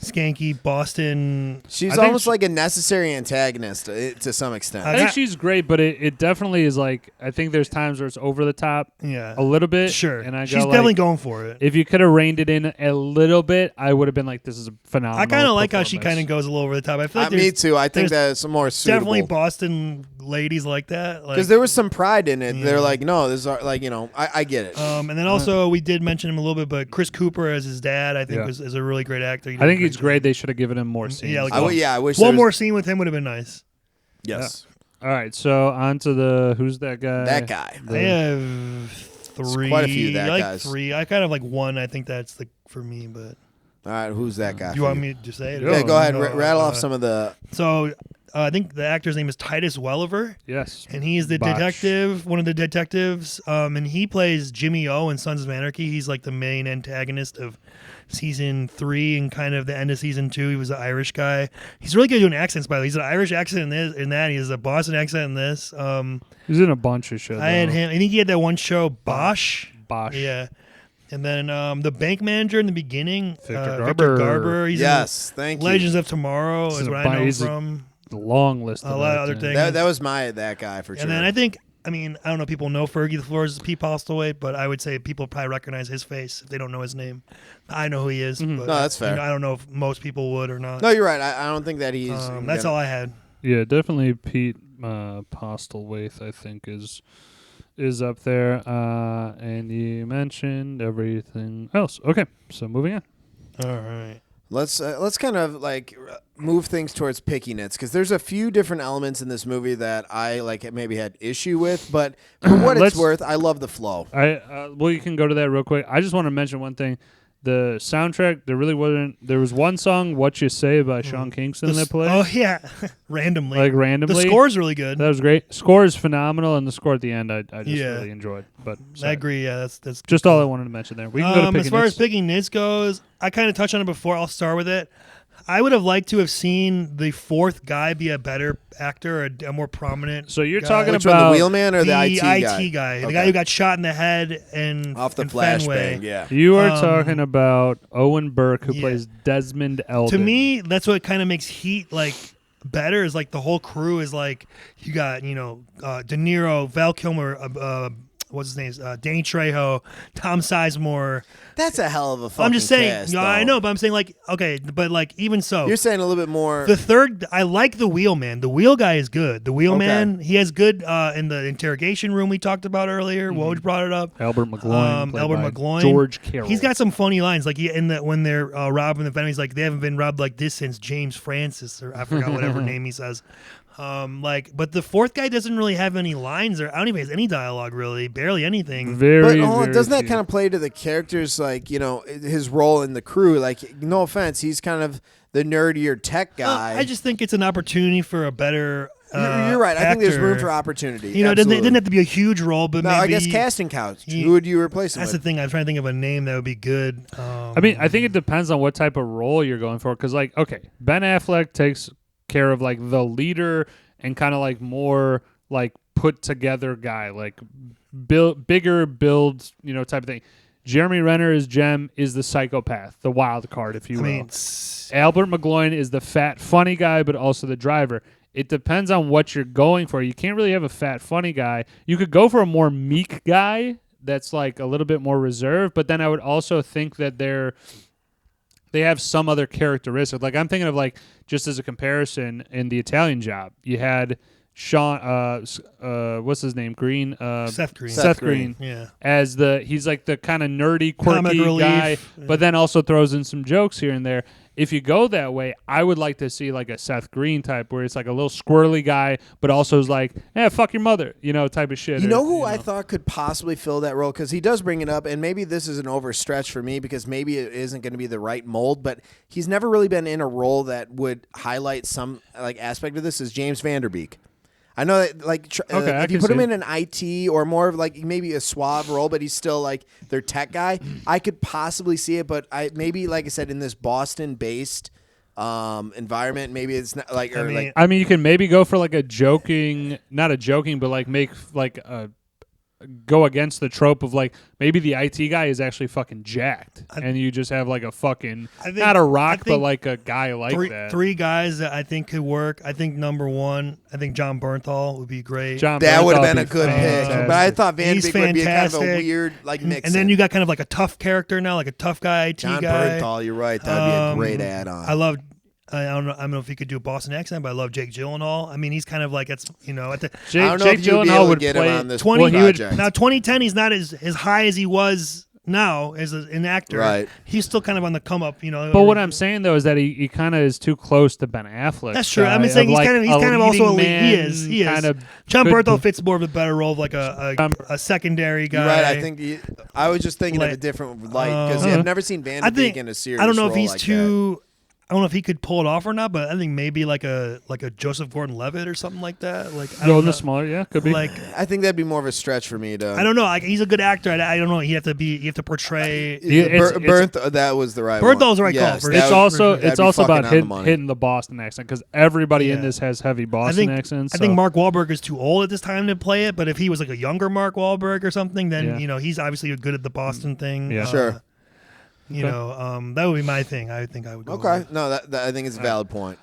skanky Boston. She's almost like a necessary antagonist to some extent. I think she's great, but it definitely is I think there's times where it's over the top a little bit. Sure. And I she's definitely going for it. If you could have reined it in a little bit, I would have been like, this is a phenomenal I kind of like how she kind of goes a little over the top. I feel like me too. I think that's some more suitable. Definitely Boston ladies like that. Because there was some pride in it. They're like, no, this is I get it. And then also we did mention him a little bit, but Chris Cooper as his dad, I think is a really great actor. I think he's great. They should have given him more scenes. Yeah, I wish one more scene with him would have been nice. Yes. Yeah. All right, so on to the who's that guy? That guy. I have three. Quite a few that I guys. Three. I kind of like one. I think that's for me, but. All right, who's that guy? Do you want me to say it? Yeah, go ahead. Rattle off some of the. So I think the actor's name is Titus Welliver. Yes. And he's the detective, one of the detectives, and he plays Jimmy O in Sons of Anarchy. He's the main antagonist of season 3 and kind of the end of season 2. He was an Irish guy. He's really good doing accents, by the way. He's an Irish accent in that. He has a Boston accent in this. He's in a bunch of shit. I had him. I think he had that one show, Bosch. Yeah. And then the bank manager in the beginning, Victor Garber. He's thank you. Legends of Tomorrow is what I know from. A long list of a lot of other things. That was that guy for sure. And then I think, I don't know if people know Fergie the Floors is Pete Postlewaite, but I would say people probably recognize his face if they don't know his name. I know who he is. Mm-hmm. But no, that's fair. I don't know if most people would or not. No, you're right. I don't think that he's... that's all I had. Yeah, definitely Pete Postlewaite, I think, is is up there, and you mentioned everything else. Okay, so moving on. All right. Let's kind of like move things towards pickiness, because there's a few different elements in this movie that I like maybe had issue with, but for what it's worth, I love the flow. Well, you can go to that real quick. I just want to mention one thing. The soundtrack, there was one song, "What You Say" by Sean Kingston that played. Oh yeah, randomly. Like randomly. The score's really good. That was great. Score is phenomenal, and the score at the end I just really enjoyed. But I agree. Yeah, that's just all I wanted to mention there. We can go to picking as far nits. as picking nits goes, I kind of touched on it before. I'll start with it. I would have liked to have seen the fourth guy be a better actor, a more prominent. So you're guy. talking Which about one, the wheelman or the IT guy? Okay. The guy who got shot in the head and off the in flashbang. Fenway. Yeah, you are talking about Owen Burke, who plays Desmond Elden. To me, that's what kind of makes Heat like better. Is like the whole crew is like you got De Niro, Val Kilmer. What's his name? Danny Trejo, Tom Sizemore. that's a hell of a fucking I'm just saying. cast, I though. know, but I'm saying like okay, but like even so, You're saying a little bit more. the third. I like the wheelman. The wheel guy is good. The wheelman, he has good in the interrogation room we talked about earlier. Woj brought it up. Albert McGloin. played Albert by McGloin. George Carroll. He's got some funny lines, like when they're robbing the van. He's like, they haven't been robbed like this since James Francis, or I forgot whatever name he says. But the fourth guy doesn't really have any lines, or I don't even have any dialogue really, barely anything. very. But doesn't that few. kind of play to the characters, like his role in the crew? Like, no offense, he's kind of the nerdier tech guy. I just think it's an opportunity for a better. You're right. I think there's room actor. for opportunity. It didn't have to be a huge role, but No, maybe. I guess casting couch. Who would you replace him That's with? the thing. I'm trying to think of a name that would be good. I mean, I think it depends on what type of role you're going for. Because, like, okay, Ben Affleck takes care of like the leader and kind of like more like put together guy, like bigger build, type of thing. Jeremy Renner is the psychopath, the wild card, if you will. Albert McGloin is the fat, funny guy, but also the driver. It depends on what you're going for. You can't really have a fat, funny guy. You could go for a more meek guy that's like a little bit more reserved, but then I would also think that they have some other characteristic. Like I'm thinking of like just as a comparison in The Italian Job, you had Sean, what's his name? Green. Seth Green. Seth Green. Yeah. As he's like the kind of nerdy, quirky Comic guy, relief. but then also throws in some jokes here and there. If you go that way, I would like to see like a Seth Green type where it's like a little squirrely guy, but also is like, fuck your mother, type of shit. You know who I thought could possibly fill that role? Because he does bring it up, and maybe this is an overstretch for me because maybe it isn't going to be the right mold, but he's never really been in a role that would highlight some like aspect of this, is James Van Der Beek. I know that, like, if you put him in an IT or more of like maybe a suave role, but he's still like their tech guy, I could possibly see it. But maybe, like I said, in this Boston-based environment, maybe it's not like. I mean, you can maybe go for like not a joking, but like make like a. Go against the trope of like maybe the IT guy is actually fucking jacked, and you just have like a fucking not a rock, but like a guy like that. Three guys that I think could work. I think number one, I think John Bernthal would be great. That would have been a good pick, but I thought Van Beek would be a kind of a weird like mix. And then you got kind of like a tough character now, like a tough guy IT John guy. Bernthal, you're right. That would be a great add-on. I love. I don't know if he could do a Boston accent, but I love Jake Gyllenhaal. I mean, he's kind of like at the I don't know Jake if you'd be able Gyllenhaal to would get play him on this 20. project. Now 2010, he's not as high as he was now as an actor. Right. He's still kind of on the come up, But what I'm saying though is that he kind of is too close to Ben Affleck. That's true. I'm saying he's kind of also a lead. He is. Kind of John Bernthal fits more of a better role of like a secondary guy. You're right. I think I was just thinking of a different light because I've never seen Van Der Beek in a serious I don't know if role he's like too. I don't know if he could pull it off or not, but I think maybe like a Joseph Gordon-Levitt or something like that. Like go in the smaller, could be. Like I think that'd be more of a stretch for me to. I don't know. Like, he's a good actor. I don't know. You have to portray. That was the right one. Bernthal's the right call. Yes, It's also about hitting hitting the Boston accent because everybody in this has heavy Boston accents. I think Mark Wahlberg is too old at this time to play it, but if he was like a younger Mark Wahlberg or something, then he's obviously good at the Boston thing. Yeah, sure. That would be my thing. I think I would go. Okay, no, that I think it's a valid point.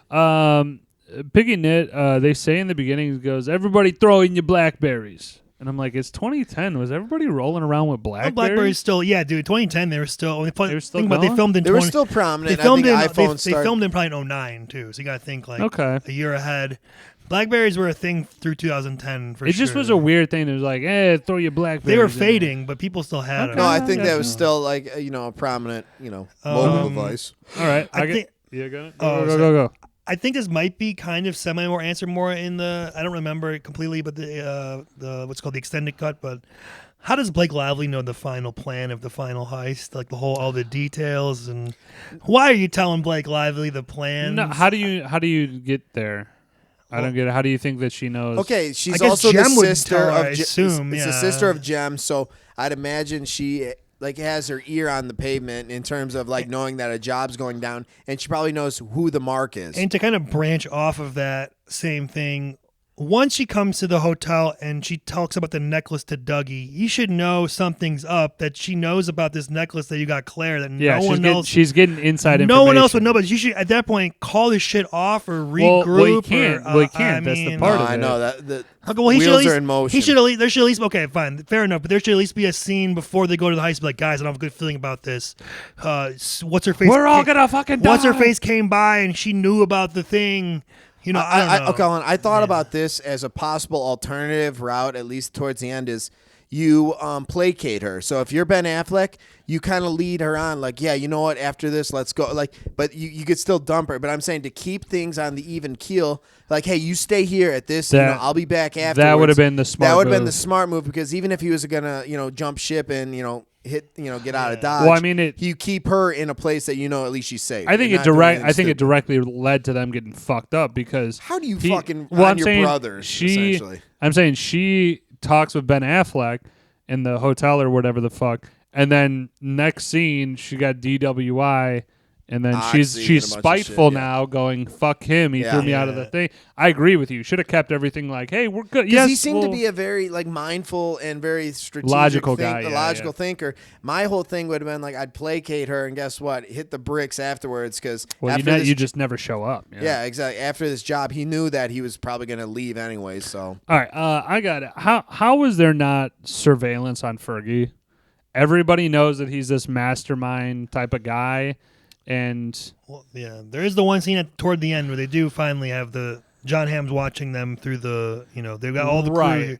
Piggy Nit, they say in the beginning, it goes, "Everybody throw in your blackberries," and I'm like, "It's 2010. Was everybody rolling around with blackberries?" BlackBerry's still, dude. 2010, they were still. They filmed in. They were still prominent. They filmed I think they filmed in probably in 2009 too. So you got to think like a year ahead. Blackberries were a thing through 2010 for sure. It just was a weird thing. It was like, throw your Blackberries. They were in there. fading, but people still had them. No, I think that was still like a prominent mobile device. All right, I think. Yeah, go. Go. I think this might be kind of semi more answered more in the. I don't remember it completely, but the what's called the extended cut. But how does Blake Lively know the final plan of the final heist, like all the details, and why are you telling Blake Lively the plans? No, how do you get there? I don't get it. How do you think that she knows? Okay, she's I guess also Jem the would sister tell her, of I Jem. assume, It's the yeah. sister of Jem, so I'd imagine she has her ear on the pavement in terms of knowing that a job's going down, and she probably knows who the mark is. And to kind of branch off of that same thing, once she comes to the hotel and she talks about the necklace to Dougie, you should know something's up, that she knows about this necklace that you got Claire, that no one else. She's getting inside information. No one else would know, but you should at that point call this shit off or regroup. Well, you can't. Or, you can't. That's the part of it. I know that. Okay, well, he wheels should are in motion. There should at least. Okay, fine, fair enough. But there should at least be a scene before they go to the heist. Be like, guys, I don't have a good feeling about this. What's her face? We're all gonna fucking die. What's her face came by and she knew about the thing. I don't know. Colin, I thought about this as a possible alternative route, at least towards the end, is you placate her. So if you're Ben Affleck, you kind of lead her on, like, yeah, you know what, after this, let's go. But you could still dump her. But I'm saying to keep things on the even keel, like, hey, you stay here at this, I'll be back afterwards. That would have been the smart move. That would have been the smart move, because even if he was going to, jump ship and, get out of Dodge. Well, I mean, you keep her in a place that at least she's safe. I think it directly led to them getting fucked up, because how do you I'm your saying brothers? Essentially, I'm saying she talks with Ben Affleck in the hotel or whatever the fuck, and then next scene she got DWI. And then she's spiteful now, going, fuck him. He threw me out of the thing. I agree with you. Should have kept everything like, hey, we're good. Yes, he seemed to be a very mindful and very strategic, logical guy, logical thinker. My whole thing would have been I'd placate her, and guess what? Hit the bricks afterwards, because you just never show up. Yeah, exactly. After this job, he knew that he was probably going to leave anyway. So all right, I got it. How was there not surveillance on Fergie? Everybody knows that he's this mastermind type of guy. And there is the one scene toward the end where they do finally have the John Hamm's watching them through the, they've got all the crew.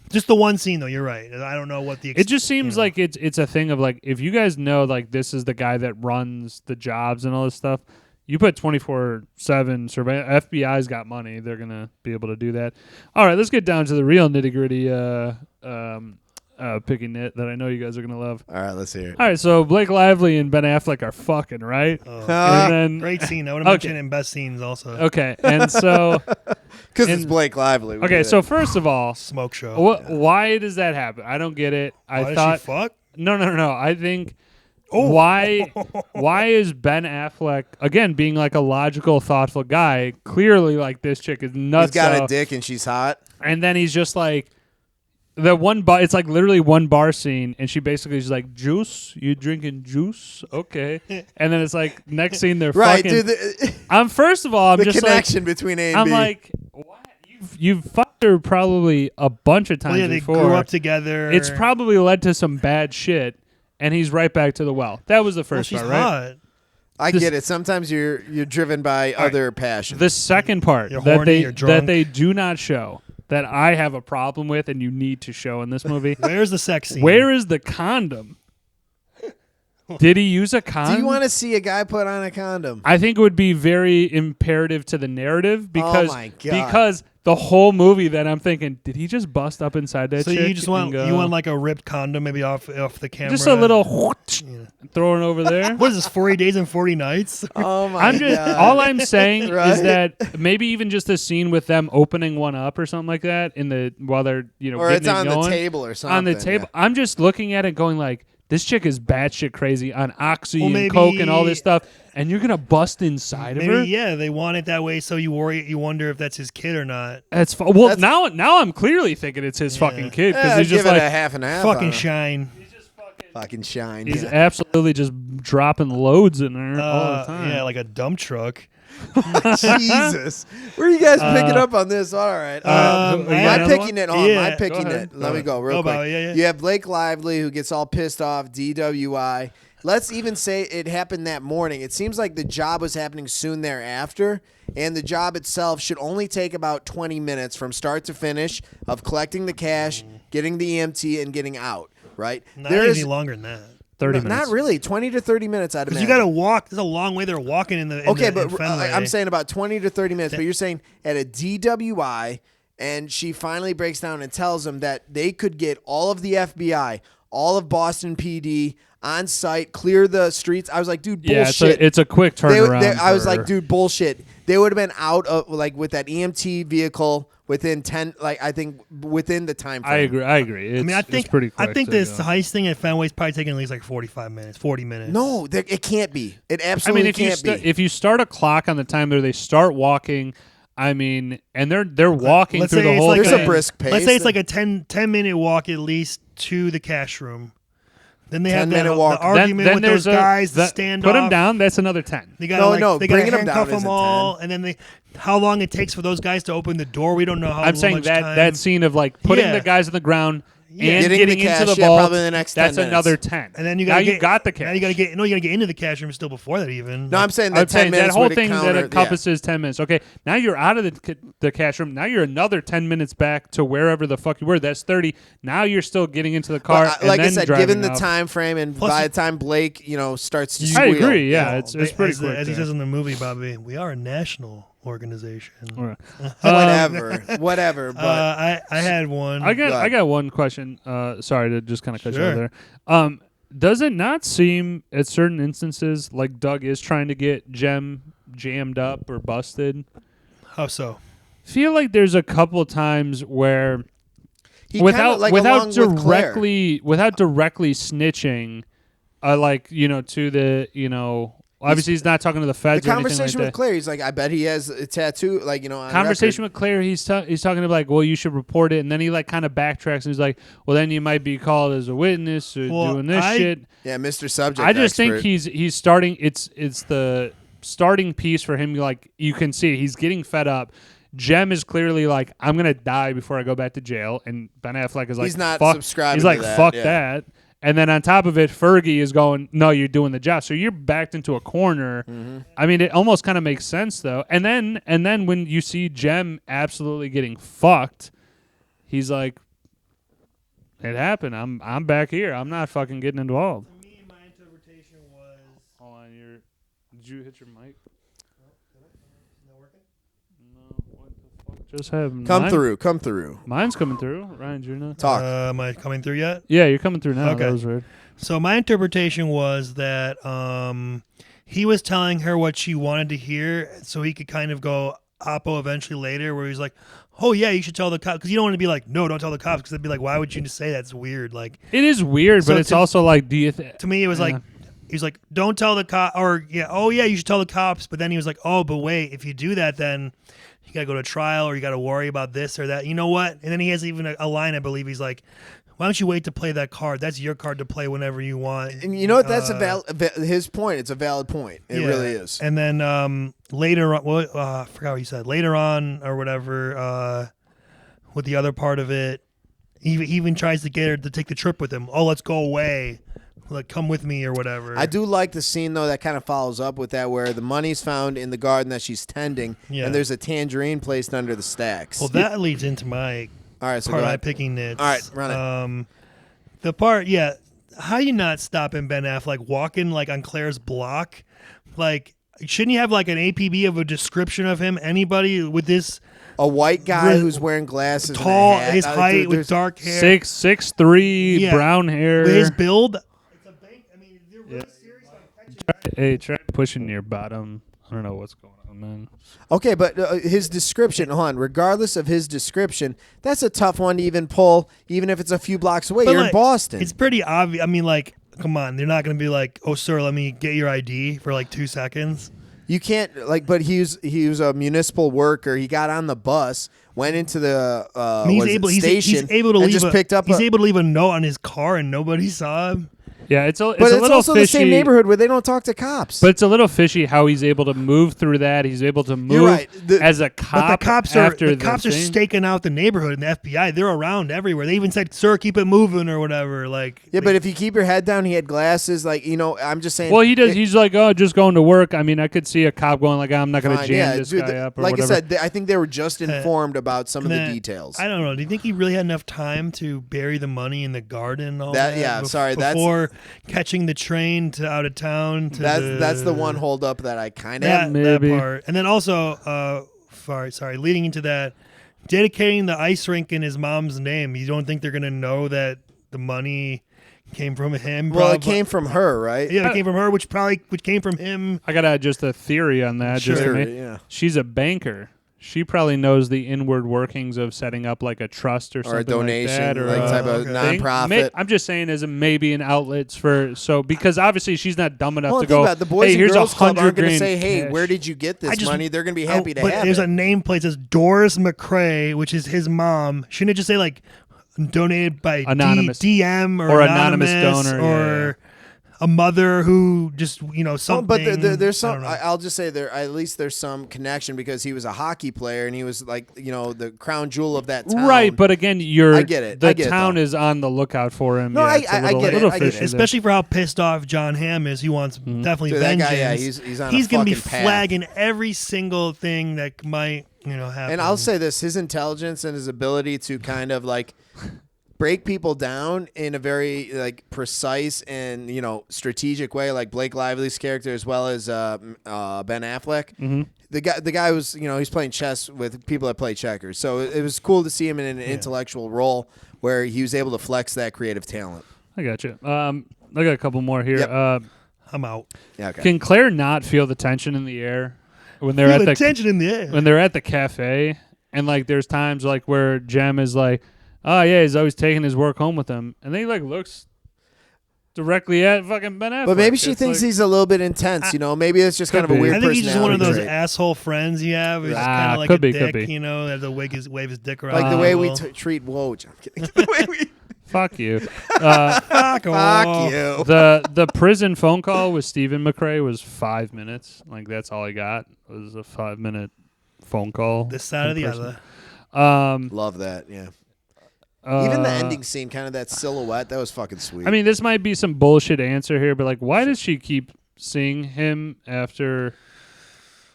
Just the one scene though. You're right. I don't know what the. It just seems like it's a thing of if you guys know this is the guy that runs the jobs and all this stuff. You put 24/7 surveillance. FBI's got money. They're gonna be able to do that. All right, let's get down to the real nitty gritty. Picking it that I know you guys are gonna love. All right, let's hear it. All right, so Blake Lively and Ben Affleck are fucking, right? And then great scene. I would have mentioned it in best scenes also. Okay, and so because it's Blake Lively. Okay, so first of all, smoke show. Why does that happen? I don't get it. Why does she fuck? No. I think why is Ben Affleck again being a logical, thoughtful guy? Clearly, this chick is nuts. He's got a dick and she's hot, and then he's just the one bar, it's literally one bar scene, and she basically is like, juice? You drinking juice? Okay. And then it's next scene they're right, fucking. Dude, I'm first of all, I'm the just connection between A and I'm B. like, what? You've fucked her probably a bunch of times they before. grew up together. It's probably led to some bad shit, and he's right back to the well. That was the first part, right? Hot. I get it. Sometimes you're driven by other passions. The second part that they do not show, that I have a problem with and you need to show in this movie. Where's the sex scene? Where is the condom? Did he use a condom? Do you want to see a guy put on a condom? I think it would be very imperative to the narrative because, oh my God. because the whole movie that I'm thinking, did he just bust up inside that chick? So you just want a ripped condom maybe off the camera? Just a little throwing over there. What is this, 40 days and 40 nights? Oh my God. All I'm saying right? is that maybe even just a scene with them opening one up or something like that while they're or getting it's on going, the table or something. on the table. Yeah. I'm just looking at it going this chick is batshit crazy on oxy and maybe, coke and all this stuff, and you're gonna bust inside of her. Yeah, they want it that way, so you wonder if that's his kid or not. Now I'm clearly thinking it's his fucking kid because he's just give it a half and half. Fucking shine. He's just fucking. Fucking shine. He's absolutely just dropping loads in there all the time. Yeah, like a dump truck. Jesus. Where are you guys picking up on this? All right. My picking it on. My picking it. Let me go real quick. You have Blake Lively who gets all pissed off, DWI. Let's even say it happened that morning. It seems like the job was happening soon thereafter, and the job itself should only take about 20 minutes from start to finish of collecting the cash, getting the EMT, and getting out, right? Not any longer than that. 30 minutes. Not really. 20 to 30 minutes, I'd imagine. Because you got to walk. There's a long way they're walking in the I'm saying about 20 to 30 minutes, but you're saying at a DWI, and she finally breaks down and tells them that they could get all of the FBI, all of Boston PD on site, clear the streets. I was like, dude, bullshit. Yeah, it's a quick turnaround. I was like, dude, bullshit. They would have been out of with that EMT vehicle within 10, I think within the time frame. I agree. It's pretty quick. I think this heist thing at Fenway's probably taking at least like 45 minutes, 40 minutes. No, it can't be. It absolutely can't be. If you start a clock on the time where they start walking, and they're walking through the whole thing. There's a brisk pace. Let's say it's like a 10-minute walk at least to the cash room. Then they have the argument with those guys, the standoff. Put them down. That's another 10. They got to handcuff them all, and then how long it takes for those guys to open the door. We don't know how. I'm saying that scene of putting the guys on the ground and getting into the vault. Probably the next 10 minutes. Another 10. And then you got the cash. Now you got to get into the cash room still before that even. No, I'm saying that 10 minutes. That whole thing that encompasses 10 minutes. Okay, now you're out of the cash room. Now you're another 10 minutes back to wherever the fuck you were. That's 30. Now you're still getting into the car. Like I said, given the off. time frame, and by the time Blake, starts to squeal. I agree. Yeah, it's pretty quick. As he says in the movie, Bobby, we are a national organization. Whatever. But I had one. I got one question. Sorry to just kind of cut you off there. Does it not seem at certain instances like Doug is trying to get Jem jammed up or busted? How so? Feel like there's a couple times where without directly snitching, to the obviously, he's not talking to the feds. The conversation or anything like with Claire, he's like, I bet he has a tattoo, on conversation record. with Claire, he's talking to well, you should report it, and then he kind of backtracks and he's like, well, then you might be called as a witness or doing this shit. Yeah, Mr. Subject. I just expert. think he's starting. It's the starting piece for him. You can see he's getting fed up. Jem is clearly like, I'm gonna die before I go back to jail, and Ben Affleck is like, he's not fuck. subscribing. He's like, to that. fuck that. And then on top of it, Fergie is going, no, you're doing the job. So you're backed into a corner. Mm-hmm. I mean, it almost kind of makes sense, though. And then when you see Jem absolutely getting fucked, he's like, it happened. I'm back here. I'm not fucking getting involved. To me, my interpretation was... Hold on. Did you hit your mic? Just have come through. Mine's coming through. Ryan Jr. Talk. Am I coming through yet? Yeah, you're coming through now. Okay. That was weird. So my interpretation was that he was telling her what she wanted to hear, so he could kind of go oppo eventually later, where he's like, "Oh yeah, you should tell the cops," because you don't want to be like, "No, don't tell the cops," because they'd be like, "Why would you just say that? It's weird." Like, it is weird, but it's also like, do you? To me, it was like. He was like, don't tell the cop, you should tell the cops. But then he was like, oh, but wait, if you do that, then you got to go to trial or you got to worry about this or that. You know what? And then he has even a line, I believe. He's like, why don't you wait to play that card? That's your card to play whenever you want. And you know what? That's his point. It's a valid point. It really is. And then later on, I forgot what you said. Later on or whatever, with the other part of it, he even tries to get her to take the trip with him. Oh, let's go away. Like, come with me or whatever. I do like the scene, though, that kind of follows up with that, where the money's found in the garden that she's tending, and there's a tangerine placed under the stacks. Well, that leads into my part of my picking Nits. All right, run it. The part, how you not stopping Ben Affleck walking, on Claire's block? Like, shouldn't you have, an APB of a description of him? Anybody with this... A white guy who's wearing glasses, tall, and a hat. His height with dark hair, 6'3", brown hair. With his build... Hey, try pushing your bottom. I don't know what's going on, man. Okay, but his description, hold on. Regardless of his description, that's a tough one to even pull, even if it's a few blocks away. You're in Boston. It's pretty obvious. I mean, come on. They're not going to be like, oh, sir, let me get your ID for 2 seconds. You can't, but he was a municipal worker. He got on the bus, went into the station, he's able to and leave just picked up He's able to leave a note on his car and nobody saw him. Yeah, it's But a it's little also fishy, the same neighborhood where they don't talk to cops. But it's a little fishy how he's able to move through that. He's able to move You're right. as a cop. But the cops are thing. staking out the neighborhood, and the FBI, they're around everywhere. They even said, "Sir, keep it moving" or whatever. Like, but if you keep your head down, he had glasses. Like, I'm just saying. Well, he does. He's like, oh, just going to work. I mean, I could see a cop going like, I'm not going to jam this guy up or like whatever. I said, I think they were just informed about some of the details. I don't know. Do you think he really had enough time to bury the money in the garden and all that? Before catching the train to out of town. That's the one hold up that I kind of that part. And then also, sorry, leading into that, dedicating the ice rink in his mom's name. You don't think they're gonna know that the money came from him? Well, it came from her, right? Yeah, it came from her, which came from him. I got just a theory on that. Sure, She's a banker. She probably knows the inward workings of setting up like a trust or something a donation, like that, or type of nonprofit. I'm just saying as maybe an outlet because obviously she's not dumb enough to go. About the Boys and Girls Club aren't going to say, "Hey, cash. where did you get this money?" They're going to be happy to have it. But there's a nameplate that says Doris McCrae, which is his mom. Shouldn't it just say like donated by anonymous DM or anonymous donor or a mother who just something. But there's some. I'll just say at least there's some connection because he was a hockey player and he was like the crown jewel of that town. Right, but again, I get it. The town is on the lookout for him. No, I get it. Especially for how pissed off John Hamm is. He wants definitely vengeance. That guy, he's going to be path. flagging every single thing that might happen. And I'll say this: his intelligence and his ability to kind of like break people down in a very like precise and strategic way, like Blake Lively's character as well as Ben Affleck. Mm-hmm. The guy was he's playing chess with people that play checkers, so it was cool to see him in an intellectual role where he was able to flex that creative talent. I got you. I got a couple more here. Yep. I'm out. Yeah, okay. Can Claire not feel the tension in the air when they're at the tension in the air when they're at the cafe and like there's times like where Jem is like, oh yeah, he's always taking his work home with him, and then he like looks directly at fucking Ben Affleck. But maybe she thinks he's a little bit intense. Maybe it's just kind of a weird. I think he's just one of those trait. asshole friends you have. He's kind of like could a be, dick, could be. That wave his dick around. Like the way we treat Woj. I'm kidding. The way we. Fuck you. Fuck you. The prison phone call with Stephen McCrae was 5 minutes. Like that's all I got was a 5-minute phone call. This side or the other. Love that. Yeah. Even the ending scene, kind of that silhouette, that was fucking sweet. I mean, this might be some bullshit answer here, but like, why does she keep seeing him after,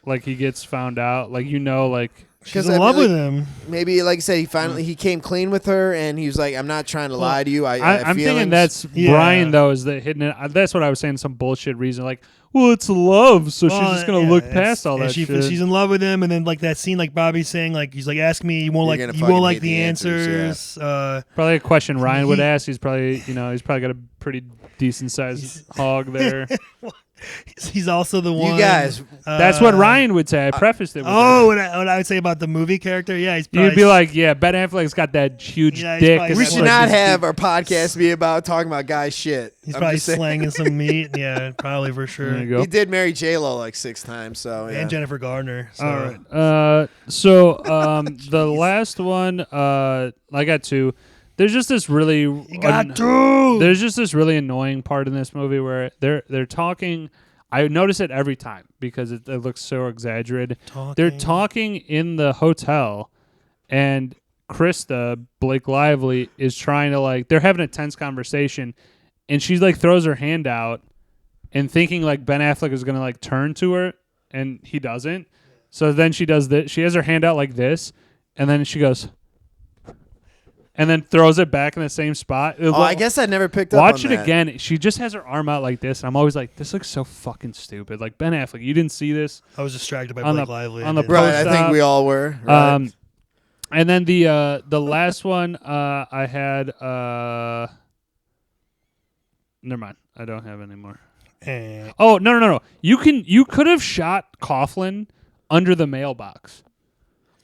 like, he gets found out? Like, like. She's in love with him. Maybe, like I said, he came clean with her, and he was like, "I'm not trying to lie to you. I'm thinking that's Brian though. Is that hidden? That's what I was saying. Some bullshit reason, like, well, it's love, so she's just gonna look past all that shit. She's in love with him, and then like that scene, like Bobby's saying, like he's like, "Ask me, you won't like the answers." Probably a question Ryan would ask. He's probably got a pretty decent sized hog there. He's also the one. You guys, that's what Ryan would say. I prefaced it with what I would say about the movie character. Yeah, you'd be like, yeah, Ben Affleck's got that huge dick. We should not have our podcast be about talking about guy shit. He's probably slanging some meat. Yeah, probably for sure. There you go. He did marry J-Lo like 6 times, so and Jennifer Garner. So. All right. The last one, I got 2. There's just this really There's just this really annoying part in this movie where they're talking. I notice it every time because it looks so exaggerated. They're talking in the hotel, and Krista, Blake Lively, is trying to they're having a tense conversation, and she throws her hand out, and thinking Ben Affleck is gonna turn to her, and he doesn't. So then she does this. She has her hand out like this, and then she goes. And then throws it back in the same spot. I guess I never picked up on that. Watch it again. She just has her arm out like this. And I'm always like, this looks so fucking stupid. Like, Ben Affleck, you didn't see this? I was distracted by Blake Lively. On the right, I think we all were. Right. And then the last one I had... never mind. I don't have any more. Oh, no. You could have shot Coughlin under the mailbox.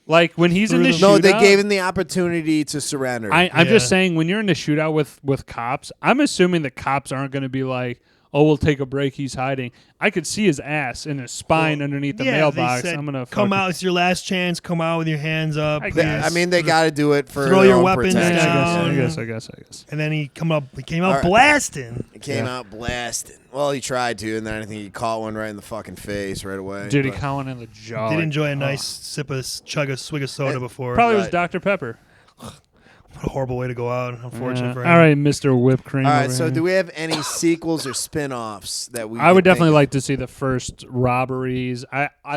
Like when he's in the shootout. No, they gave him the opportunity to surrender. I'm just saying when you're in the shootout with cops, I'm assuming the cops aren't going to be like, oh, we'll take a break. He's hiding. I could see his ass and his spine underneath the mailbox. They said, I'm gonna come out. It's your last chance. Come out with your hands up. I mean, they got to do it for throw their your own weapons protection. down. I guess. And then he came out blasting. He came out blasting. Well, he tried to, and then I think he caught one right in the fucking face right away. Dude, he caught one in the jaw. Did enjoy a nice swig of soda before. Probably was Dr. Pepper. What a horrible way to go out. Unfortunate for him. All right, Mr. Whipped Cream. All right, so do we have any sequels or spin-offs that we? I would definitely like to see the first robberies.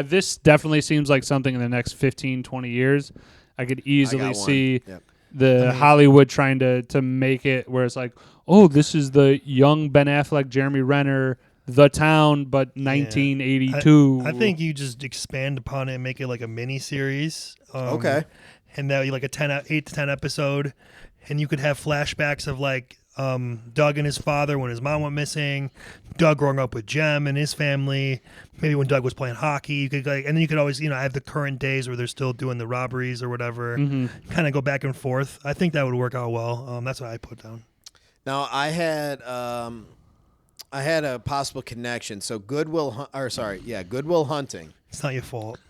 This definitely seems like something in the next 15, 20 years. I could easily see Hollywood trying to make it where it's like, oh, this is the young Ben Affleck, Jeremy Renner, The Town, but 1982. I think you just expand upon it and make it like a mini series. Okay. And that like a 8 to 10 episode, and you could have flashbacks of like Doug and his father when his mom went missing, Doug growing up with Jem and his family, maybe when Doug was playing hockey. You could and then you could always have the current days where they're still doing the robberies or whatever, kind of go back and forth. I think that would work out well. That's what I put down. Now I had a possible connection. So Good Will Hunting. It's not your fault.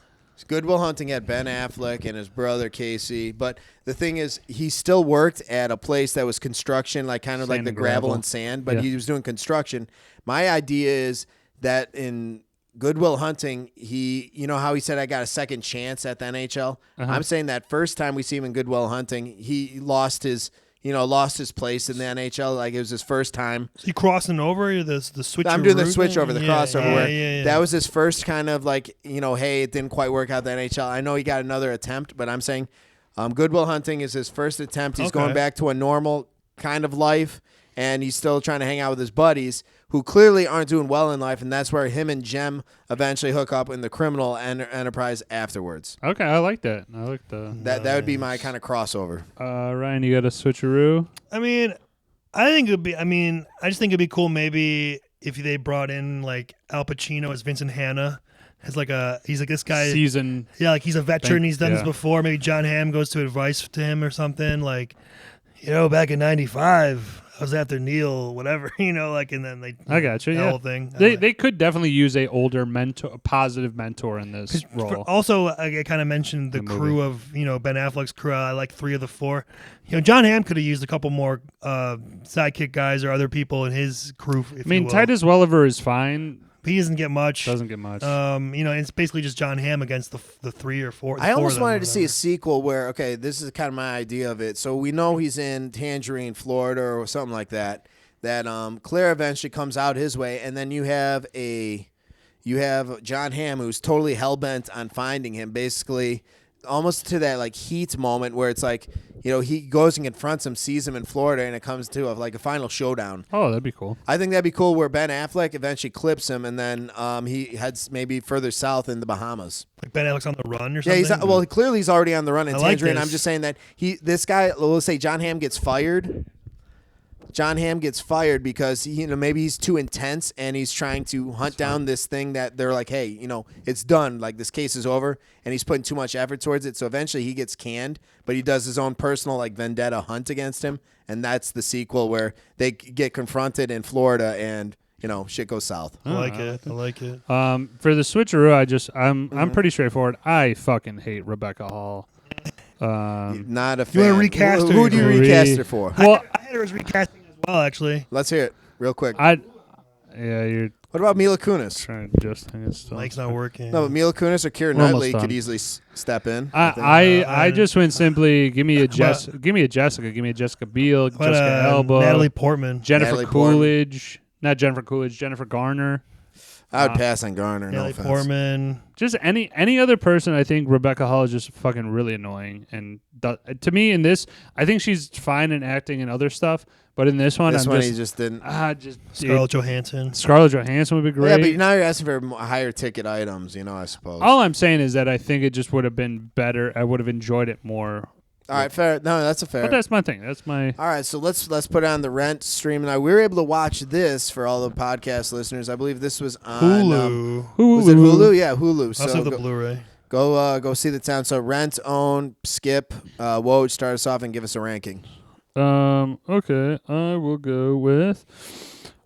Good Will Hunting had Ben Affleck and his brother Casey, but the thing is, he still worked at a place that was construction, like kind of like the gravel and sand, but he was doing construction. My idea is that in Good Will Hunting, how he said I got a second chance at the NHL. I'm saying that first time we see him in Good Will Hunting, he lost his place in the NHL. Like it was his first time. So you crossing over the switch? I'm doing the switch over, the crossover. That was his first kind of like, hey, it didn't quite work out the NHL. I know he got another attempt, but I'm saying Good Will Hunting is his first attempt. He's going back to a normal kind of life, and he's still trying to hang out with his buddies who clearly aren't doing well in life, and that's where him and Jem eventually hook up in the criminal enterprise afterwards. Okay, I like that. I like that would be my kind of crossover. Ryan, you got a switcheroo? I mean, I just think it'd be cool maybe if they brought in like Al Pacino as Vincent Hanna. He's like this guy season. Yeah, like he's a veteran. He's done this before. Maybe John Hamm goes to advice to him or something. Like, back in '95. I was after Neil, whatever, and then I got you. The whole thing. They could definitely use a older mentor, a positive mentor in this role. Also, I kind of mentioned the crew of Ben Affleck's crew. I like 3 of the 4. John Hamm could have used a couple more sidekick guys or other people in his crew. Titus Welliver is fine. He doesn't get much. It's basically just John Hamm against the 3 or 4. I almost wanted to see a sequel where, this is kind of my idea of it. So we know he's in Tangerine, Florida, or something like that. That Claire eventually comes out his way, and then you have John Hamm who's totally hell bent on finding him, basically almost to that like Heat moment where it's like, he goes and confronts him, sees him in Florida, and it comes to like a final showdown. Oh, that'd be cool. I think that'd be cool where Ben Affleck eventually clips him, and then he heads maybe further south in the Bahamas. Like Ben Affleck's on the run or something? Yeah, clearly he's already on the run in Tangerine. Like I'm just saying that this guy, let's say John Hamm gets fired. John Hamm gets fired because maybe he's too intense and he's trying to hunt down this thing that they're like, hey, it's done. Like this case is over, and he's putting too much effort towards it. So eventually he gets canned, but he does his own personal like vendetta hunt against him, and that's the sequel where they get confronted in Florida and shit goes south. I like it. For the switcheroo, I'm pretty straightforward. I fucking hate Rebecca Hall. Not a fan. You want to recast her? Who do you recast her for? Well, I had her as recasting as well, actually. Let's hear it real quick. You're What about Mila Kunis? trying to adjust things. Mike's not working. No, but Mila Kunis or Keira Knightley could easily step in. I just went simply give me a Jessica, give me a Jessica Biel, Jessica Alba, Natalie Portman, Jennifer Coolidge, not Jennifer Coolidge, Jennifer Garner. I would pass on Garner. Natalie no Portman. Just any other person. I think Rebecca Hall is just fucking really annoying. And to me, in this, I think she's fine in acting and other stuff. But in this one, he just didn't. Scarlett Johansson. Scarlett Johansson would be great. Yeah, but now you're asking for higher ticket items, I suppose. All I'm saying is that I think it just would have been better. I would have enjoyed it more. All right, fair. No, that's a fair. But that's my thing. That's my. All right, so let's put on the Rent stream. Now we were able to watch this for all the podcast listeners. I believe this was on Hulu. Was it Hulu? Yeah, Hulu. Also the Blu-ray. Go see the town. So Rent, Own, Skip, Woj, start us off and give us a ranking. Okay, I will go with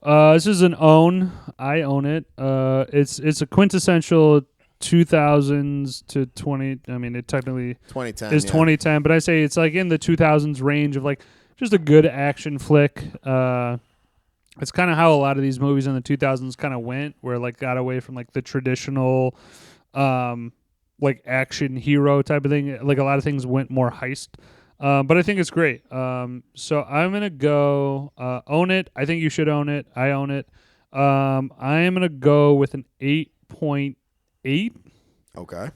This is an own. I own it. It's a quintessential 2000s to 20. I mean, it technically 2010 is 2010, but I say it's like in the 2000s range of like just a good action flick. It's kind of how a lot of these movies in the 2000s kind of went, where like got away from like the traditional, like action hero type of thing. Like a lot of things went more heist. But I think it's great. So I'm gonna go own it. I think you should own it. I own it. I am gonna go with an 8.8. Okay.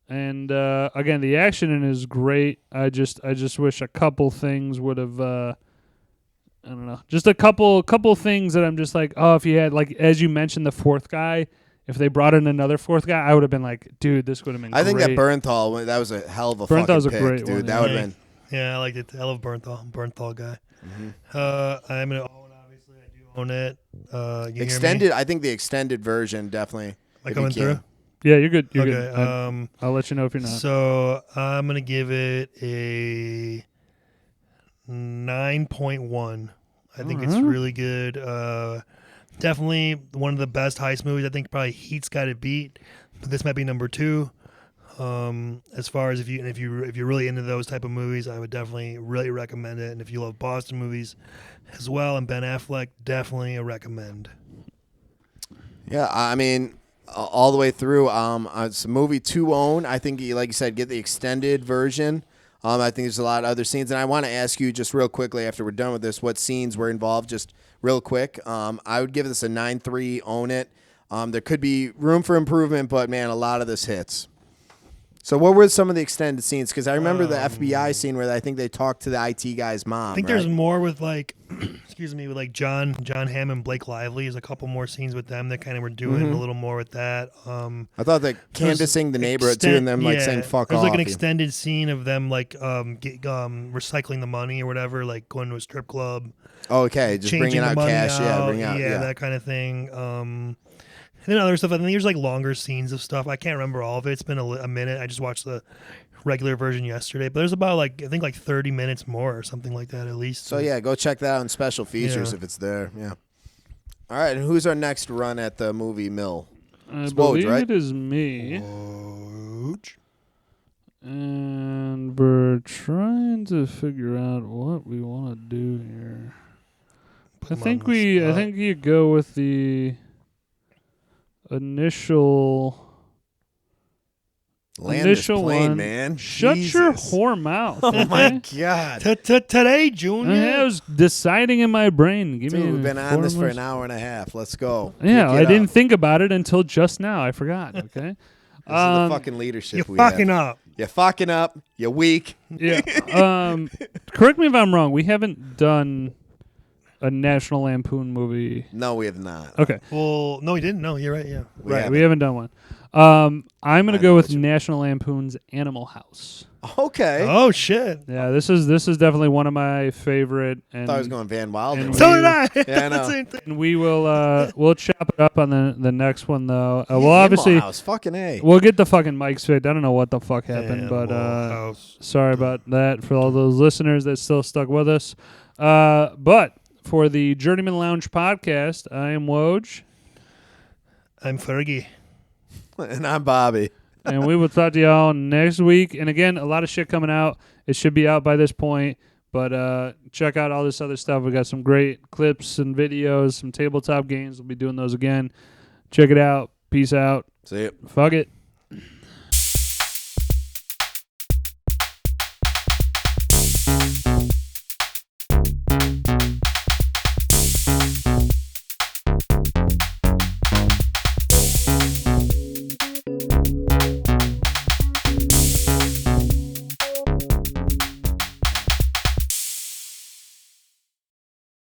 And again, the action in it is great. I just wish a couple things would have. I don't know. Just a couple things that I'm just like, oh, if you had, like, as you mentioned, the fourth guy, if they brought in another fourth guy, I would have been like, dude, this would have been great. I think that Bernthal, that was a hell of a Bernthal was fucking a great pick, dude. one, That would have been. Yeah, I liked it. I love Bernthal guy. Mm-hmm. I'm going to own, obviously. I do own it. You Extended, hear me? I think the extended version definitely. Like coming through? Yeah, you're good. You're Okay, good. I'll let you know if you're not. So I'm going to give it a 9.1. I think it's really good. Definitely one of the best heist movies. I think probably Heat's got it beat, but this might be number 2. As far as if you're really into those type of movies, I would definitely really recommend it. And if you love Boston movies as well and Ben Affleck, definitely a recommend. Yeah, I mean, all the way through. It's a movie to own. I think, like you said, get the extended version. I think there's a lot of other scenes, and I want to ask you just real quickly after we're done with this, what scenes were involved, just real quick. I would give this a 9.3, own it. There could be room for improvement, but, man, a lot of this hits. So what were some of the extended scenes? Because I remember the FBI scene where I think they talked to the IT guy's mom. I think there's more with like, excuse me, with like John Hamm and Blake Lively. There's a couple more scenes with them that kind of were doing a little more with that. I thought that canvassing the neighborhood too, and them like saying "fuck off." There's like an extended scene of them like recycling the money or whatever, like going to a strip club. Oh, okay, just bringing out cash, yeah, that kind of thing. And then other stuff. I think there's like longer scenes of stuff. I can't remember all of it. It's been a minute. I just watched the regular version yesterday, but there's about like I think like 30 minutes more or something like that at least. So yeah, go check that out in special features if it's there. Yeah. All right, and who's our next run at the movie mill? I Woj, believe right? it is me. Woj. And we're trying to figure out what we want to do here. I think you go with the initial Plane, one. man. Shut Jesus. your whore mouth. Oh my God. Today, Junior. I was deciding in my brain. Dude, we've been on this for an hour and a half. Let's go. Yeah, I didn't think about it until just now. I forgot. Okay. This is the fucking leadership You're fucking up. You're fucking up. You're weak. Yeah. Correct me if I'm wrong. We haven't done a National Lampoon movie. No, we have not. Okay. Well, no, we didn't. No, you're right. Yeah. We haven't done one. I'm going to go with National Lampoon's Animal House. Okay. Oh, shit. Yeah, this is definitely one of my favorite. And I thought I was going Van Wilder. So did I. Yeah, I know. Same thing. And we will we'll chop it up on the next one though. Well, Animal obviously House. Fucking A. we'll get the fucking mics fixed. I don't know what the fuck happened, Animal but House. sorry about that for all those listeners that still stuck with us. But for the Journeymen Lounge podcast, I am Woj. I'm Fergie. And I'm Bobby. And we will talk to y'all next week. And again, a lot of shit coming out. It should be out by this point. But check out all this other stuff. We got some great clips and videos, some tabletop games. We'll be doing those again. Check it out. Peace out. See ya. Fuck it.